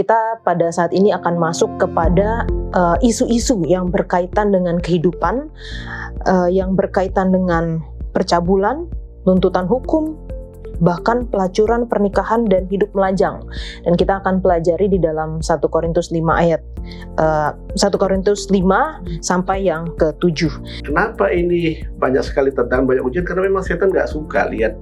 kita pada saat ini akan masuk kepada isu-isu yang berkaitan dengan kehidupan, yang berkaitan dengan percabulan, tuntutan hukum, bahkan pelacuran, pernikahan, dan hidup melajang. Dan kita akan pelajari di dalam 1 Korintus 5 ayat 1 Korintus 5 sampai yang ke-7. Kenapa ini banyak sekali tantangan, banyak ujian? Karena memang setan gak suka lihat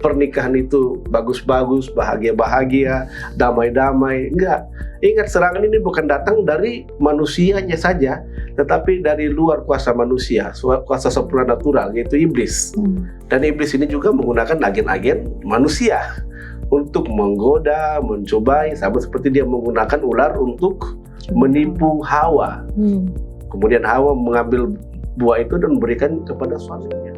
pernikahan itu bagus-bagus, bahagia-bahagia, damai-damai. Enggak. Ingat, serangan ini bukan datang dari manusianya saja, tetapi dari luar kuasa manusia, kuasa supranatural, yaitu iblis. Dan iblis ini juga menggunakan agen-agen manusia untuk menggoda, mencobai, sama seperti dia menggunakan ular untuk menipu Hawa. Kemudian Hawa mengambil buah itu dan memberikan kepada suaminya.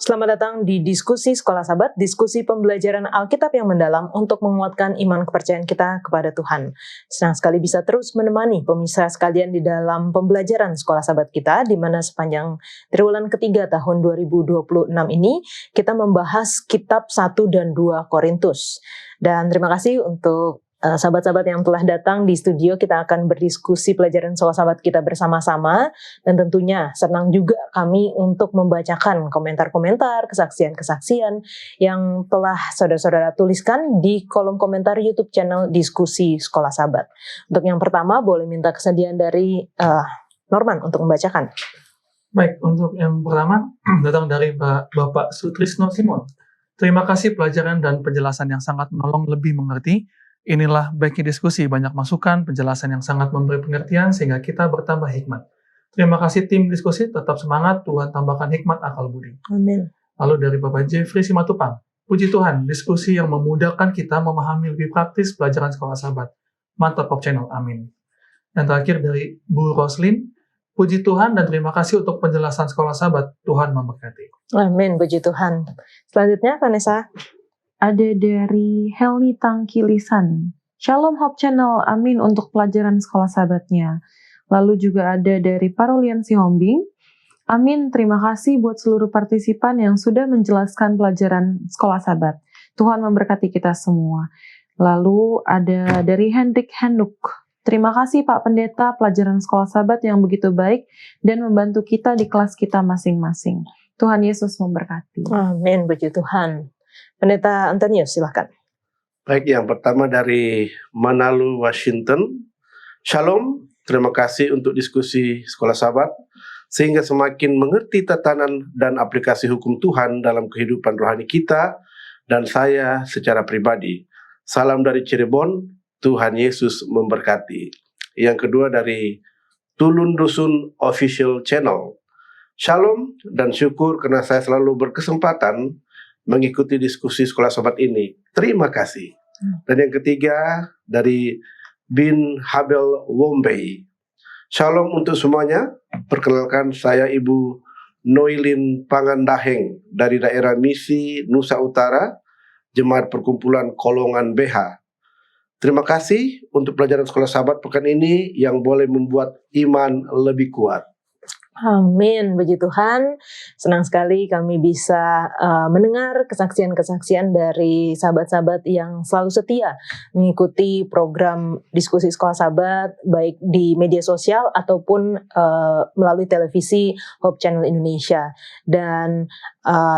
Selamat datang di Diskusi Sekolah Sahabat, diskusi pembelajaran Alkitab yang mendalam untuk menguatkan iman kepercayaan kita kepada Tuhan. Senang sekali bisa terus menemani pemirsa sekalian di dalam pembelajaran Sekolah Sahabat kita, di mana sepanjang triwulan ketiga tahun 2026 ini, kita membahas kitab 1 dan 2 Korintus. Dan terima kasih untuk sahabat-sahabat yang telah datang di studio. Kita akan berdiskusi pelajaran Sekolah Sahabat kita bersama-sama, dan tentunya senang juga kami untuk membacakan komentar-komentar, kesaksian-kesaksian yang telah saudara-saudara tuliskan di kolom komentar YouTube channel Diskusi Sekolah Sahabat. Untuk yang pertama, boleh minta kesediaan dari Norman untuk membacakan. Baik, untuk yang pertama datang dari Bapak Sutrisno Simon. Terima kasih pelajaran dan penjelasan yang sangat menolong lebih mengerti. Inilah baiknya diskusi, banyak masukan, penjelasan yang sangat memberi pengertian sehingga kita bertambah hikmat. Terima kasih tim diskusi, tetap semangat, Tuhan tambahkan hikmat akal budi. Amin. Lalu dari Bapak Jeffrey Simatupang, puji Tuhan, diskusi yang memudahkan kita memahami lebih praktis pelajaran Sekolah Sahabat. Mantap Pop Channel, amin. Dan terakhir dari Bu Roslin, puji Tuhan dan terima kasih untuk penjelasan Sekolah Sahabat, Tuhan memberkati. Amin, puji Tuhan. Selanjutnya, Vanessa. Ada dari Helni Tangkilisan. Shalom Hope Channel, amin untuk pelajaran Sekolah Sahabatnya. Lalu juga ada dari Parulian Sihombing. Amin, terima kasih buat seluruh partisipan yang sudah menjelaskan pelajaran Sekolah Sahabat. Tuhan memberkati kita semua. Lalu ada dari Hendrik Henuk. Terima kasih Pak Pendeta, pelajaran Sekolah Sahabat yang begitu baik dan membantu kita di kelas kita masing-masing. Tuhan Yesus memberkati. Amin, puji Tuhan. Pendeta Antonius, silakan. Baik, yang pertama dari Manalo, Washington. Shalom, terima kasih untuk diskusi Sekolah Sahabat, sehingga semakin mengerti tatanan dan aplikasi hukum Tuhan dalam kehidupan rohani kita dan saya secara pribadi. Salam dari Cirebon, Tuhan Yesus memberkati. Yang kedua dari Tulun Dusun Official Channel. Shalom dan syukur karena saya selalu berkesempatan mengikuti diskusi Sekolah Sahabat ini. Terima kasih. Dan yang ketiga dari Bin Habel Wombay. Shalom untuk semuanya. Perkenalkan, saya Ibu Noilin Pangandaheng dari daerah Misi Nusa Utara, Jemaat Perkumpulan Kolongan BH. Terima kasih untuk pelajaran Sekolah Sahabat pekan ini yang boleh membuat iman lebih kuat. Amin, puji Tuhan. Senang sekali kami bisa mendengar kesaksian-kesaksian dari sahabat-sahabat yang selalu setia mengikuti program Diskusi Sekolah Sahabat, baik di media sosial ataupun melalui televisi Hope Channel Indonesia. Dan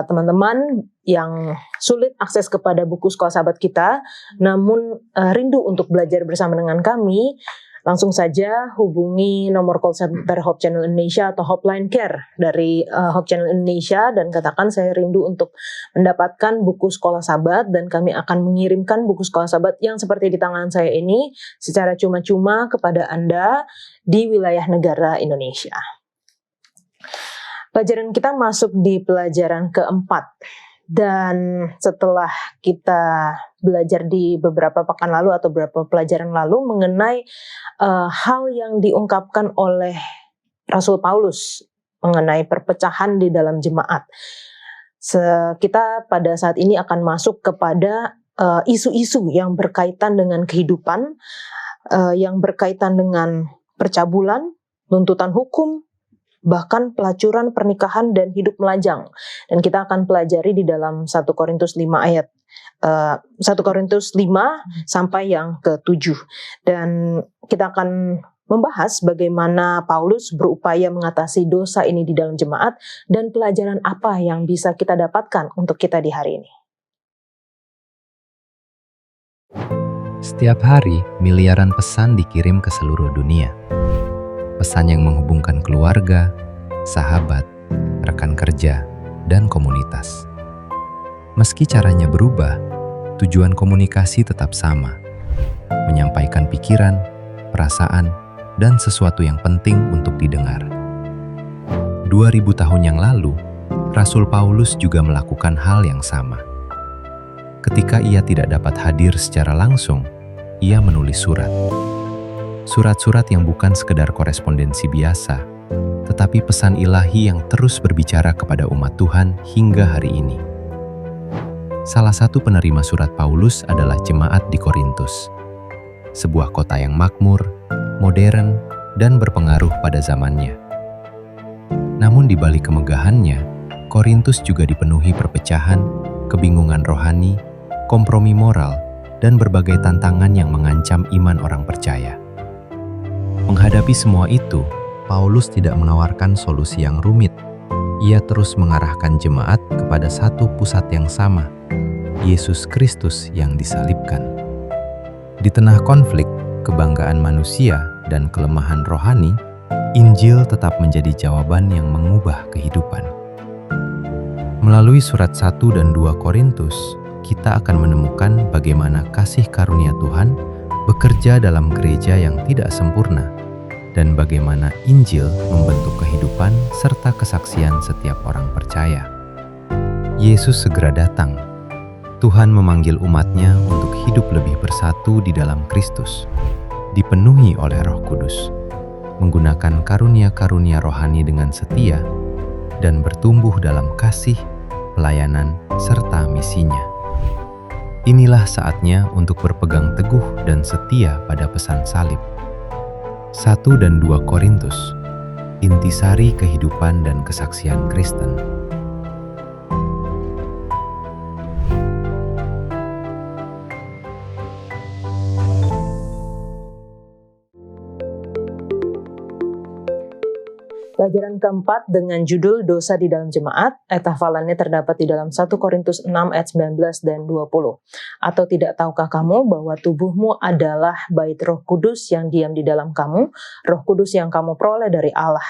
teman-teman yang sulit akses kepada buku Sekolah Sahabat kita, namun rindu untuk belajar bersama dengan kami, langsung saja hubungi nomor call center Hope Channel Indonesia atau Hotline Care dari Hope Channel Indonesia dan katakan saya rindu untuk mendapatkan buku Sekolah Sahabat, dan kami akan mengirimkan buku Sekolah Sahabat yang seperti di tangan saya ini secara cuma-cuma kepada Anda di wilayah negara Indonesia. Pelajaran kita masuk di pelajaran keempat. Dan setelah kita belajar di beberapa pekan lalu atau beberapa pelajaran lalu mengenai hal yang diungkapkan oleh Rasul Paulus mengenai perpecahan di dalam jemaat. Kita pada saat ini akan masuk kepada isu-isu yang berkaitan dengan kehidupan, yang berkaitan dengan percabulan, tuntutan hukum, bahkan pelacuran, pernikahan, dan hidup melajang. Dan kita akan pelajari di dalam 1 Korintus 5 ayat 1 Korintus 5 sampai yang ke-7. Dan kita akan membahas bagaimana Paulus berupaya mengatasi dosa ini di dalam jemaat dan pelajaran apa yang bisa kita dapatkan untuk kita di hari ini. Setiap hari, miliaran pesan dikirim ke seluruh dunia. Pesan yang menghubungkan keluarga, sahabat, rekan kerja, dan komunitas. Meski caranya berubah, tujuan komunikasi tetap sama. Menyampaikan pikiran, perasaan, dan sesuatu yang penting untuk didengar. 2000 tahun yang lalu, Rasul Paulus juga melakukan hal yang sama. Ketika ia tidak dapat hadir secara langsung, ia menulis surat. Surat-surat yang bukan sekedar korespondensi biasa, tetapi pesan ilahi yang terus berbicara kepada umat Tuhan hingga hari ini. Salah satu penerima surat Paulus adalah jemaat di Korintus, sebuah kota yang makmur, modern, dan berpengaruh pada zamannya. Namun di balik kemegahannya, Korintus juga dipenuhi perpecahan, kebingungan rohani, kompromi moral, dan berbagai tantangan yang mengancam iman orang percaya. Menghadapi semua itu, Paulus tidak menawarkan solusi yang rumit. Ia terus mengarahkan jemaat kepada satu pusat yang sama, Yesus Kristus yang disalibkan. Di tengah konflik, kebanggaan manusia, dan kelemahan rohani, Injil tetap menjadi jawaban yang mengubah kehidupan. Melalui surat 1 dan 2 Korintus, kita akan menemukan bagaimana kasih karunia Tuhan bekerja dalam gereja yang tidak sempurna, dan bagaimana Injil membentuk kehidupan serta kesaksian setiap orang percaya. Yesus segera datang. Tuhan memanggil umatnya untuk hidup lebih bersatu di dalam Kristus, dipenuhi oleh Roh Kudus, menggunakan karunia-karunia rohani dengan setia, dan bertumbuh dalam kasih, pelayanan, serta misinya. Inilah saatnya untuk berpegang teguh dan setia pada pesan salib. 1 dan 2 Korintus, intisari kehidupan dan kesaksian Kristen. Pelajaran keempat dengan judul Dosa di dalam Jemaat, ayat hafalannya terdapat di dalam 1 Korintus 6 ayat 19 dan 20. Atau tidak tahukah kamu bahwa tubuhmu adalah bait Roh Kudus yang diam di dalam kamu, Roh Kudus yang kamu peroleh dari Allah,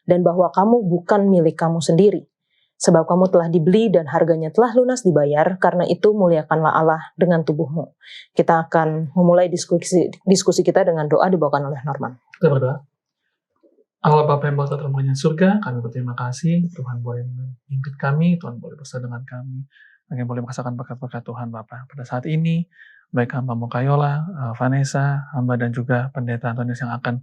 dan bahwa kamu bukan milik kamu sendiri. Sebab kamu telah dibeli dan harganya telah lunas dibayar, karena itu muliakanlah Allah dengan tubuhmu. Kita akan memulai diskusi kita dengan doa dibawakan oleh Norman. Kita berdoa. Allah Bapa yang bertata dalam kerajaan surga, kami berterima kasih, Tuhan boleh memimpin kami, Tuhan boleh bersama dengan kami, kami boleh merasakan berkat-berkat Tuhan Bapa. Pada saat ini, baik hamba Mukayola, Vanessa, hamba dan juga pendeta Antonius yang akan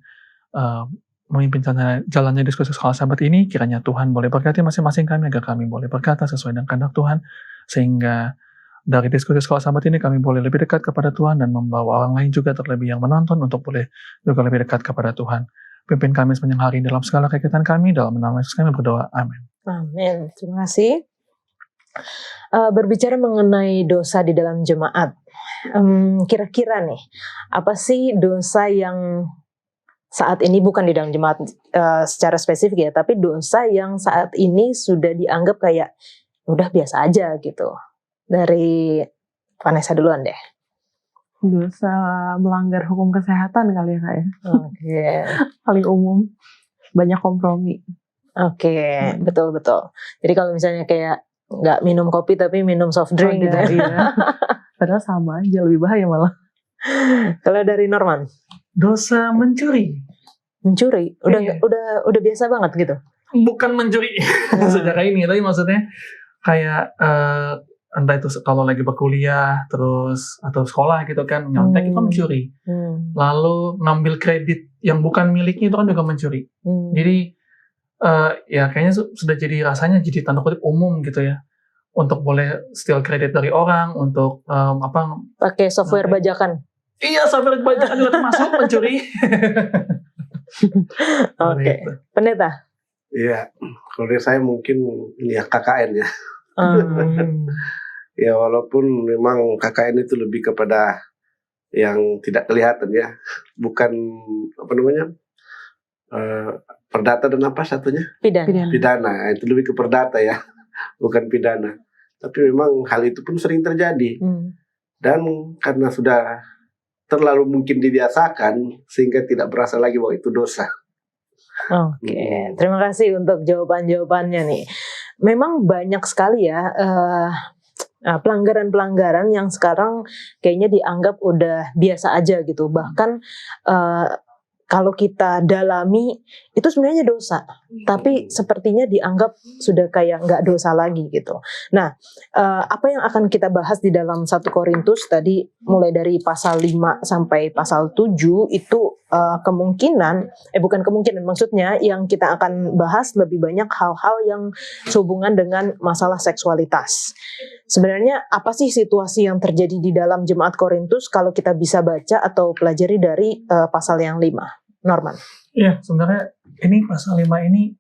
memimpin jalannya diskusi sekolah sahabat ini, kiranya Tuhan boleh berkati masing-masing kami, agar kami boleh berkata sesuai dengan kehendak Tuhan, sehingga dari diskusi sekolah sahabat ini kami boleh lebih dekat kepada Tuhan dan membawa orang lain juga terlebih yang menonton untuk boleh juga lebih dekat kepada Tuhan. Pimpin kami sepanjang hari dalam segala kegiatan kami, dalam nama Yesus kami berdoa. Amin. Amin. Terima kasih. Berbicara mengenai dosa di dalam jemaat, kira-kira nih, apa sih dosa yang saat ini bukan di dalam jemaat secara spesifik ya, tapi dosa yang saat ini sudah dianggap kayak udah biasa aja gitu. Dari Vanessa duluan deh. Dosa melanggar hukum kesehatan kali ya Kak ya. Oke. Paling umum. Banyak kompromi. Oke, betul-betul. Jadi kalau misalnya kayak nggak minum kopi tapi minum soft drink gitu ya. Padahal sama aja, lebih bahaya malah. Kalau dari Norman? Dosa mencuri. Mencuri? Udah biasa banget gitu? Bukan mencuri secara ini, tapi maksudnya kayak entah itu kalau lagi berkuliah terus atau sekolah gitu kan, nyontek itu kan mencuri. Lalu ngambil kredit yang bukan miliknya itu kan juga mencuri. Jadi ya kayaknya sudah jadi rasanya jadi tanda kutip umum gitu ya, untuk boleh steal kredit dari orang, untuk pakai software bajakan. Iya, software bajakan juga termasuk mencuri. Oke. Pendeta? Iya, kalau dari saya mungkin ini ya KKN ya. Ya walaupun memang KKN itu lebih kepada yang tidak kelihatan ya, bukan perdata dan apa satunya? Pidana. Itu lebih ke perdata ya, bukan pidana. Tapi memang hal itu pun sering terjadi. Dan karena sudah terlalu mungkin dibiasakan sehingga tidak berasa lagi bahwa itu dosa. Oke, terima kasih untuk jawaban-jawabannya nih. Memang banyak sekali ya pelanggaran-pelanggaran yang sekarang kayaknya dianggap udah biasa aja gitu. Bahkan kalau kita dalami itu sebenarnya dosa, tapi sepertinya dianggap sudah kayak nggak dosa lagi gitu. Nah, apa yang akan kita bahas di dalam 1 Korintus tadi mulai dari pasal 5 sampai pasal 7 itu bukan kemungkinan, maksudnya yang kita akan bahas lebih banyak hal-hal yang sehubungan dengan masalah seksualitas. Sebenarnya apa sih situasi yang terjadi di dalam jemaat Korintus kalau kita bisa baca atau pelajari dari pasal yang 5? Norman. Iya, sebenarnya ini pasal 5 ini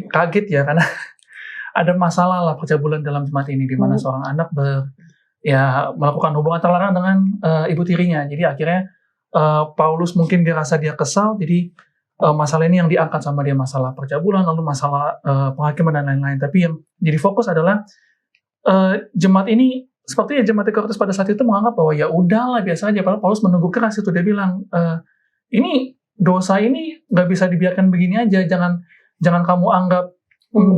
kaget ya, karena ada masalah lah percabulan dalam jemaat ini, di mana seorang anak melakukan hubungan terlarang dengan ibu tirinya. Jadi akhirnya Paulus mungkin dirasa dia kesal, jadi masalah ini yang diangkat sama dia, masalah percabulan, lalu masalah penghakiman dan lain-lain. Tapi yang jadi fokus adalah jemaat ini, sepertinya jemaat Korintus pada saat itu menganggap bahwa ya udahlah biasa aja. Padahal Paulus menunggu keras itu, dia bilang ini dosa ini nggak bisa dibiarkan begini aja. Jangan kamu anggap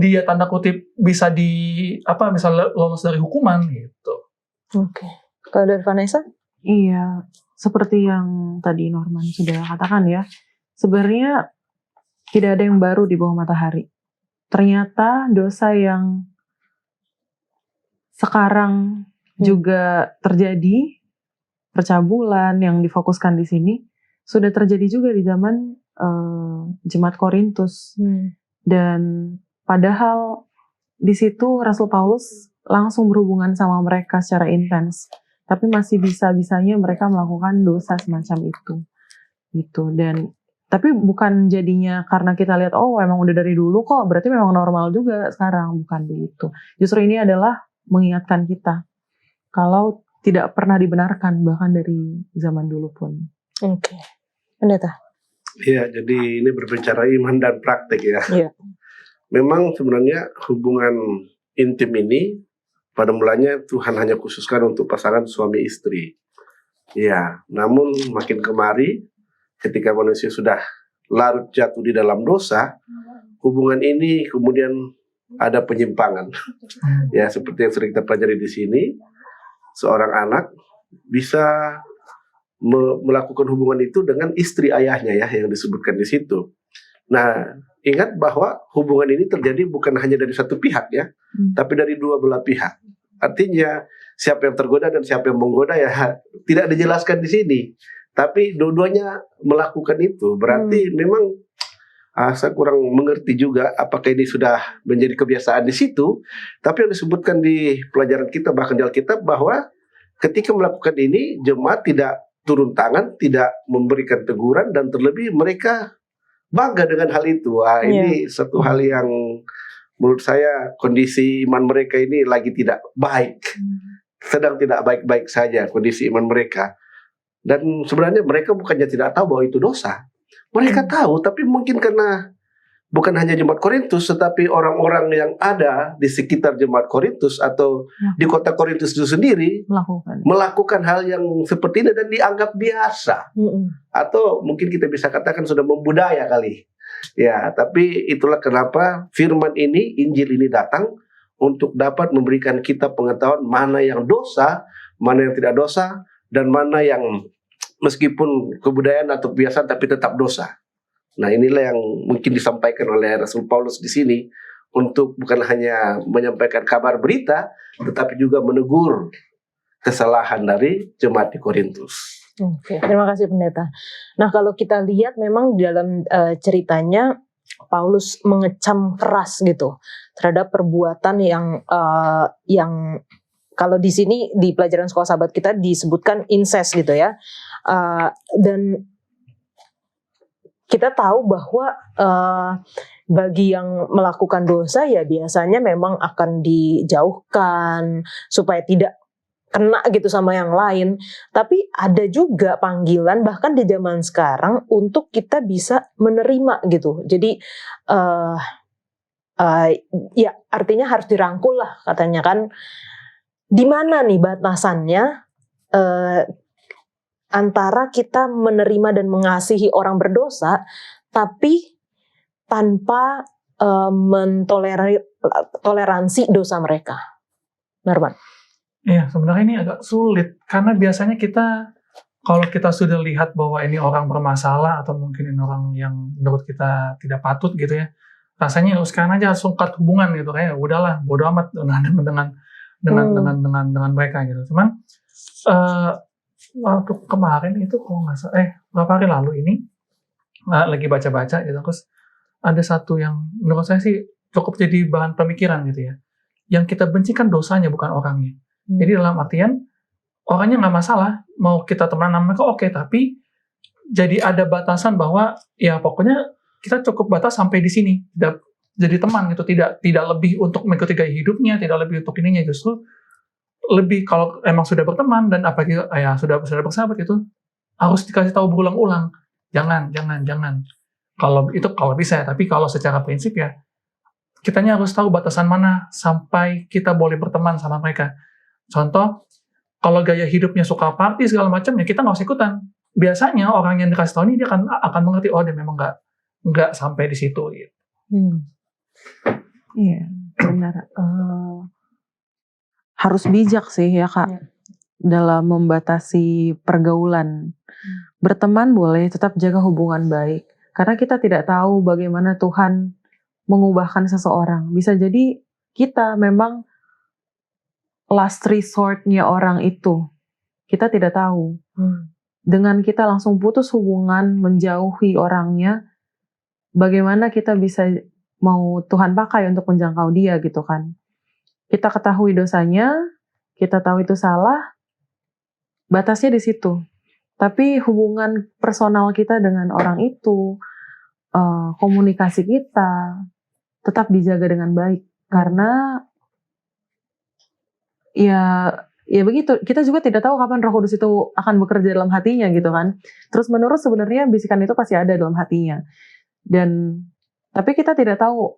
dia tanda kutip bisa bisa lolos dari hukuman gitu. Oke. Kalau dari Vanessa? Iya, seperti yang tadi Norman sudah katakan ya, sebenarnya tidak ada yang baru di bawah matahari. Ternyata dosa yang sekarang juga terjadi, percabulan yang difokuskan di sini, sudah terjadi juga di zaman jemaat Korintus. Dan padahal di situ Rasul Paulus langsung berhubungan sama mereka secara intens, tapi masih bisa-bisanya mereka melakukan dosa semacam itu gitu. Dan tapi bukan jadinya karena kita lihat emang udah dari dulu kok, berarti memang normal juga sekarang, bukan begitu. Justru ini adalah mengingatkan kita kalau tidak pernah dibenarkan bahkan dari zaman dulu pun. Oke. Pendeta. Iya, jadi ini berbicara iman dan praktik ya. Iya. Memang sebenarnya hubungan intim ini pada mulanya Tuhan hanya khususkan untuk pasangan suami istri. Ya, namun makin kemari ketika manusia sudah larut jatuh di dalam dosa, hubungan ini kemudian ada penyimpangan. Ya, seperti yang sering kita pelajari di sini, seorang anak bisa melakukan hubungan itu dengan istri ayahnya ya, yang disebutkan di situ. Nah, ingat bahwa hubungan ini terjadi bukan hanya dari satu pihak ya, tapi dari dua belah pihak. Artinya siapa yang tergoda dan siapa yang menggoda ya tidak dijelaskan di sini. Tapi dua-duanya melakukan itu. Berarti memang saya kurang mengerti juga apakah ini sudah menjadi kebiasaan di situ. Tapi yang disebutkan di pelajaran kita bahkan di Alkitab bahwa ketika melakukan ini jemaat tidak turun tangan, tidak memberikan teguran, dan terlebih mereka bangga dengan hal itu. Ini satu hal yang menurut saya kondisi iman mereka ini lagi tidak baik. Sedang tidak baik-baik saja kondisi iman mereka. Dan sebenarnya mereka bukannya tidak tahu bahwa itu dosa. Mereka tahu, tapi mungkin karena bukan hanya jemaat Korintus, tetapi orang-orang yang ada di sekitar jemaat Korintus atau di kota Korintus itu sendiri melakukan hal yang seperti ini dan dianggap biasa. Atau mungkin kita bisa katakan sudah membudaya kali. Ya, tapi itulah kenapa firman ini, Injil ini datang untuk dapat memberikan kita pengetahuan mana yang dosa, mana yang tidak dosa, dan mana yang meskipun kebudayaan atau kebiasaan tapi tetap dosa. Nah, inilah yang mungkin disampaikan oleh Rasul Paulus di sini untuk bukan hanya menyampaikan kabar berita, tetapi juga menegur kesalahan dari jemaat di Korintus. Oke, terima kasih pendeta. Nah, kalau kita lihat memang dalam ceritanya Paulus mengecam keras gitu terhadap perbuatan yang kalau di sini di pelajaran sekolah sahabat kita disebutkan incest gitu ya. Dan kita tahu bahwa bagi yang melakukan dosa ya biasanya memang akan dijauhkan supaya tidak kena gitu sama yang lain. Tapi ada juga panggilan bahkan di zaman sekarang untuk kita bisa menerima gitu. Jadi ya artinya harus dirangkul lah katanya kan. Di mana nih batasannya antara kita menerima dan mengasihi orang berdosa tapi tanpa mentoleransi dosa mereka. Narwan. Iya, sebenarnya ini agak sulit karena biasanya kalau kita sudah lihat bahwa ini orang bermasalah atau mungkin ini orang yang menurut kita tidak patut gitu ya, rasanya sekarang aja langsung cut hubungan gitu, kayak udahlah bodo amat dengan mereka gitu. Cuman waktu kemarin itu kalau nggak salah, beberapa hari lalu ini lagi baca-baca gitu, terus ada satu yang menurut saya sih cukup jadi bahan pemikiran gitu ya. Yang kita benci kan dosanya bukan orangnya. Jadi dalam artian orangnya nggak masalah, mau kita temenan sama mereka oke, tapi jadi ada batasan bahwa ya pokoknya kita cukup batas sampai di sini. Jadi teman gitu, tidak lebih untuk mengikuti gaya hidupnya, tidak lebih untuk ininya, justru lebih kalau emang sudah berteman dan apalagi ya sudah bersahabat itu harus dikasih tahu berulang-ulang, jangan. Kalau bisa, tapi kalau secara prinsip ya kitanya harus tahu batasan mana sampai kita boleh berteman sama mereka. Contoh, kalau gaya hidupnya suka party segala macam ya kita nggak usah ikutan. Biasanya orang yang dikasih tahu ini dia akan mengerti, oh dia memang nggak sampai di situ gitu. Iya, benar. Harus bijak sih ya Kak dalam membatasi pergaulan. Berteman boleh, tetap jaga hubungan baik. Karena kita tidak tahu bagaimana Tuhan mengubahkan seseorang. Bisa jadi kita memang last resort-nya orang itu. Kita tidak tahu. Dengan kita langsung putus hubungan, menjauhi orangnya, bagaimana kita bisa mau Tuhan pakai untuk menjangkau dia gitu kan. Kita ketahui dosanya, kita tahu itu salah, batasnya di situ. Tapi hubungan personal kita dengan orang itu, komunikasi kita, tetap dijaga dengan baik. Karena ya begitu, kita juga tidak tahu kapan Roh Kudus itu akan bekerja dalam hatinya gitu kan. Terus menerus sebenarnya bisikan itu pasti ada dalam hatinya. Tapi kita tidak tahu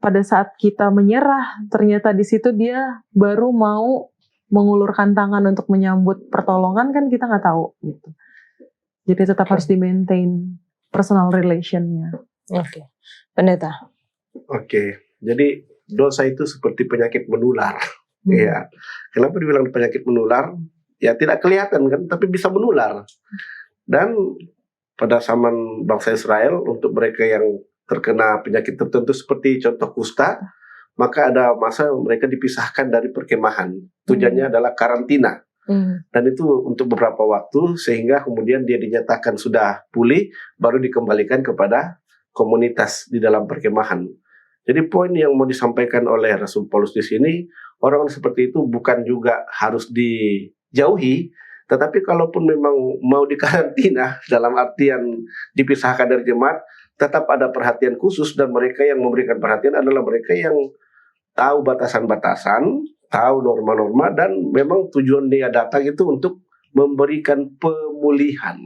pada saat kita menyerah, ternyata di situ dia baru mau mengulurkan tangan untuk menyambut pertolongan, kan kita nggak tahu gitu. Jadi tetap harus di-maintain personal relation-nya. Oke. Pendeta. Oke. Jadi dosa itu seperti penyakit menular. Ya. Kenapa dibilang penyakit menular? Ya tidak kelihatan kan, tapi bisa menular. Dan pada zaman bangsa Israel, untuk mereka yang terkena penyakit tertentu seperti contoh kusta, maka ada masa mereka dipisahkan dari perkemahan. Tujuannya adalah karantina. Dan itu untuk beberapa waktu, sehingga kemudian dia dinyatakan sudah pulih, baru dikembalikan kepada komunitas di dalam perkemahan. Jadi poin yang mau disampaikan oleh Rasul Paulus di sini, orang seperti itu bukan juga harus dijauhi, tetapi kalaupun memang mau dikarantina, dalam artian dipisahkan dari jemaat, tetap ada perhatian khusus, dan mereka yang memberikan perhatian adalah mereka yang tahu batasan-batasan, tahu norma-norma, dan memang tujuan dia datang itu untuk memberikan pemulihan.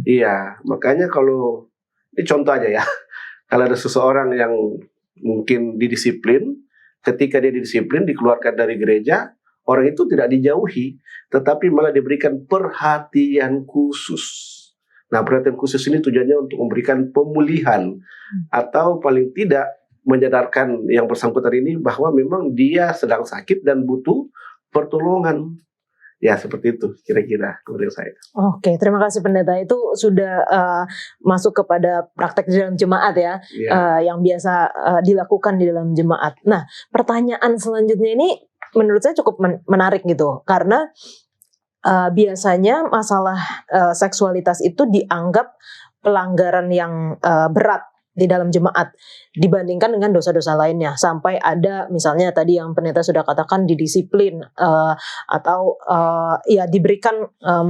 Iya, makanya kalau ini contoh aja ya, kalau ada seseorang yang mungkin didisiplin, ketika dia didisiplin, dikeluarkan dari gereja, orang itu tidak dijauhi, tetapi malah diberikan perhatian khusus. Nah, perhatian khusus ini tujuannya untuk memberikan pemulihan, atau paling tidak menyadarkan yang bersangkutan ini bahwa memang dia sedang sakit dan butuh pertolongan. Ya seperti itu kira-kira menurut saya. Oke, terima kasih pendeta. Itu sudah masuk kepada praktek di dalam jemaat ya, Ya. yang biasa dilakukan di dalam jemaat. Nah, pertanyaan selanjutnya ini menurut saya cukup menarik gitu, karena biasanya masalah seksualitas itu dianggap pelanggaran yang berat di dalam jemaat dibandingkan dengan dosa-dosa lainnya, sampai ada misalnya tadi yang pendeta sudah katakan didisiplin atau ya diberikan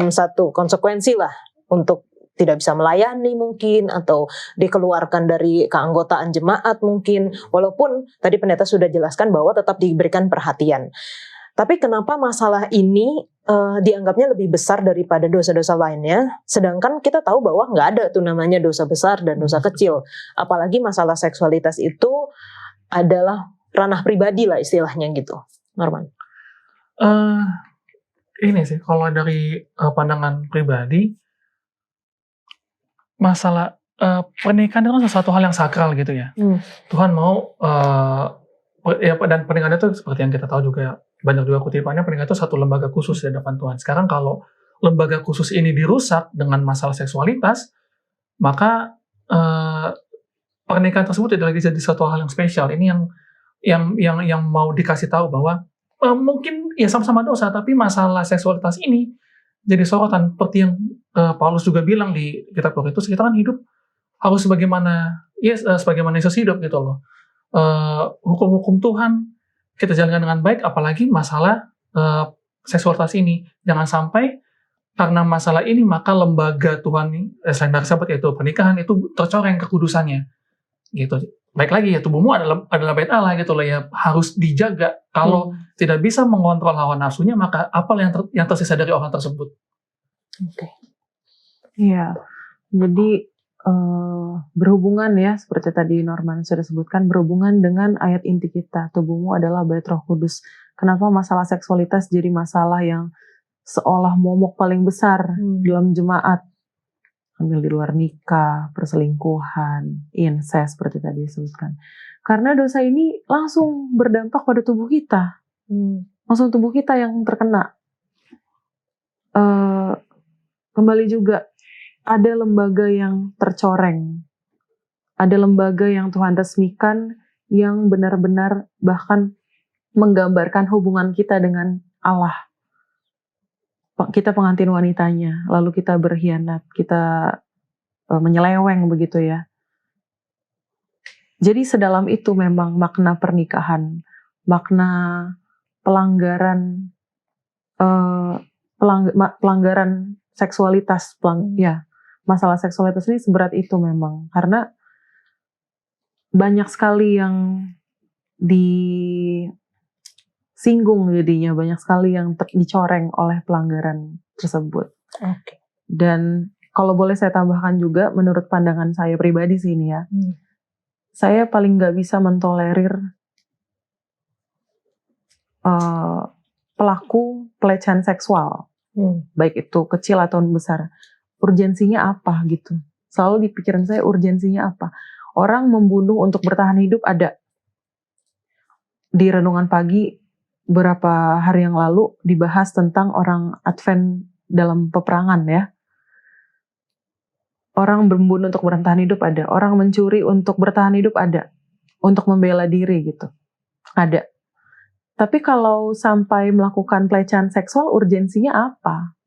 satu konsekuensi lah untuk tidak bisa melayani mungkin, atau dikeluarkan dari keanggotaan jemaat mungkin, walaupun tadi pendeta sudah jelaskan bahwa tetap diberikan perhatian. Tapi kenapa masalah ini dianggapnya lebih besar daripada dosa-dosa lainnya, sedangkan kita tahu bahwa nggak ada tuh namanya dosa besar dan dosa kecil. Apalagi masalah seksualitas itu adalah ranah pribadi lah istilahnya gitu. Norman. Ini sih, kalau dari pandangan pribadi, masalah pernikahan itu kan sesuatu hal yang sakral gitu ya. Tuhan mau dan pernikahan itu seperti yang kita tahu juga, banyak juga kutipannya, pernikahan itu satu lembaga khusus di hadapan Tuhan. Sekarang kalau lembaga khusus ini dirusak dengan masalah seksualitas, maka pernikahan tersebut tidak lagi jadi satu hal yang spesial. Ini yang mau dikasih tahu bahwa mungkin ya sama-sama dosa, tapi masalah seksualitas ini jadi sorotan. Seperti yang Paulus juga bilang di kitab Korintus, kita kan hidup harus sebagaimana Yesus hidup gitu loh. Hukum-hukum Tuhan kita jalankan dengan baik, apalagi masalah seksualitas ini. Jangan sampai karena masalah ini maka lembaga Tuhan selain dari sahabat, yaitu pernikahan, itu tercoreng kekudusannya gitu. Baik lagi ya, tubuhmu adalah bait Allah gitu loh ya, harus dijaga. Kalau tidak bisa mengontrol hawa nafsunya, maka apa yang tersisa dari orang tersebut? Oke. Iya, jadi berhubungan ya, seperti tadi Norman sudah sebutkan, berhubungan dengan ayat inti kita, tubuhmu adalah bait Roh Kudus. Kenapa masalah seksualitas jadi masalah yang seolah momok paling besar dalam jemaat? Hamil di luar nikah, perselingkuhan, incest seperti tadi disebutkan. Karena dosa ini langsung berdampak pada tubuh kita. Langsung tubuh kita yang terkena. Kembali juga, ada lembaga yang tercoreng. Ada lembaga yang Tuhan resmikan yang benar-benar bahkan menggambarkan hubungan kita dengan Allah. Kita pengantin wanitanya, lalu kita berkhianat, kita menyeleweng begitu ya. Jadi sedalam itu memang makna pernikahan, makna pelanggaran pelanggaran seksualitas, masalah seksualitas ini seberat itu memang, karena banyak sekali yang disinggung jadinya, banyak sekali yang dicoreng oleh pelanggaran tersebut. Oke. Dan kalau boleh saya tambahkan juga, menurut pandangan saya pribadi sih ini ya, saya paling nggak bisa mentolerir pelaku pelecehan seksual, baik itu kecil atau besar. Urgensinya apa gitu? Selalu di pikiran saya, urgensinya apa? Orang membunuh untuk bertahan hidup ada. Di renungan pagi beberapa hari yang lalu dibahas tentang orang Advent dalam peperangan ya. Orang membunuh untuk bertahan hidup ada. Orang mencuri untuk bertahan hidup ada. Untuk membela diri gitu. Ada. Tapi kalau sampai melakukan pelecehan seksual, urgensinya apa?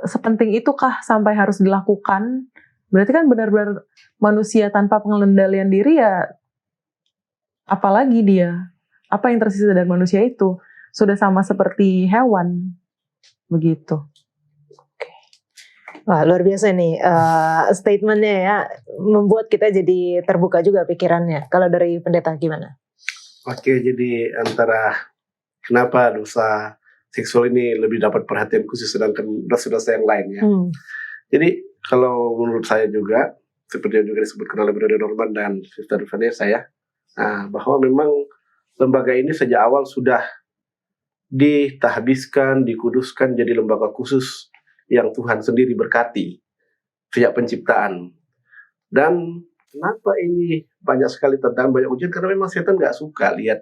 Sepenting itukah sampai harus dilakukan? Berarti kan benar-benar manusia tanpa pengendalian diri ya, apalagi dia? Apa yang tersisa dari manusia itu? Sudah sama seperti hewan. Begitu. Wah, luar biasa nih statementnya ya, membuat kita jadi terbuka juga pikirannya. Kalau dari pendeta gimana? Oke, jadi antara kenapa dosa seksual ini lebih dapat perhatian khusus sedangkan dosa-dosa yang lain ya. Jadi kalau menurut saya juga, seperti yang juga disebutkan oleh Brother Norman dan Sister Vanessa ya, bahwa memang lembaga ini sejak awal sudah ditahbiskan, dikuduskan jadi lembaga khusus yang Tuhan sendiri berkati sejak penciptaan. Dan kenapa ini banyak sekali tantangan, banyak ujian? Karena memang setan gak suka lihat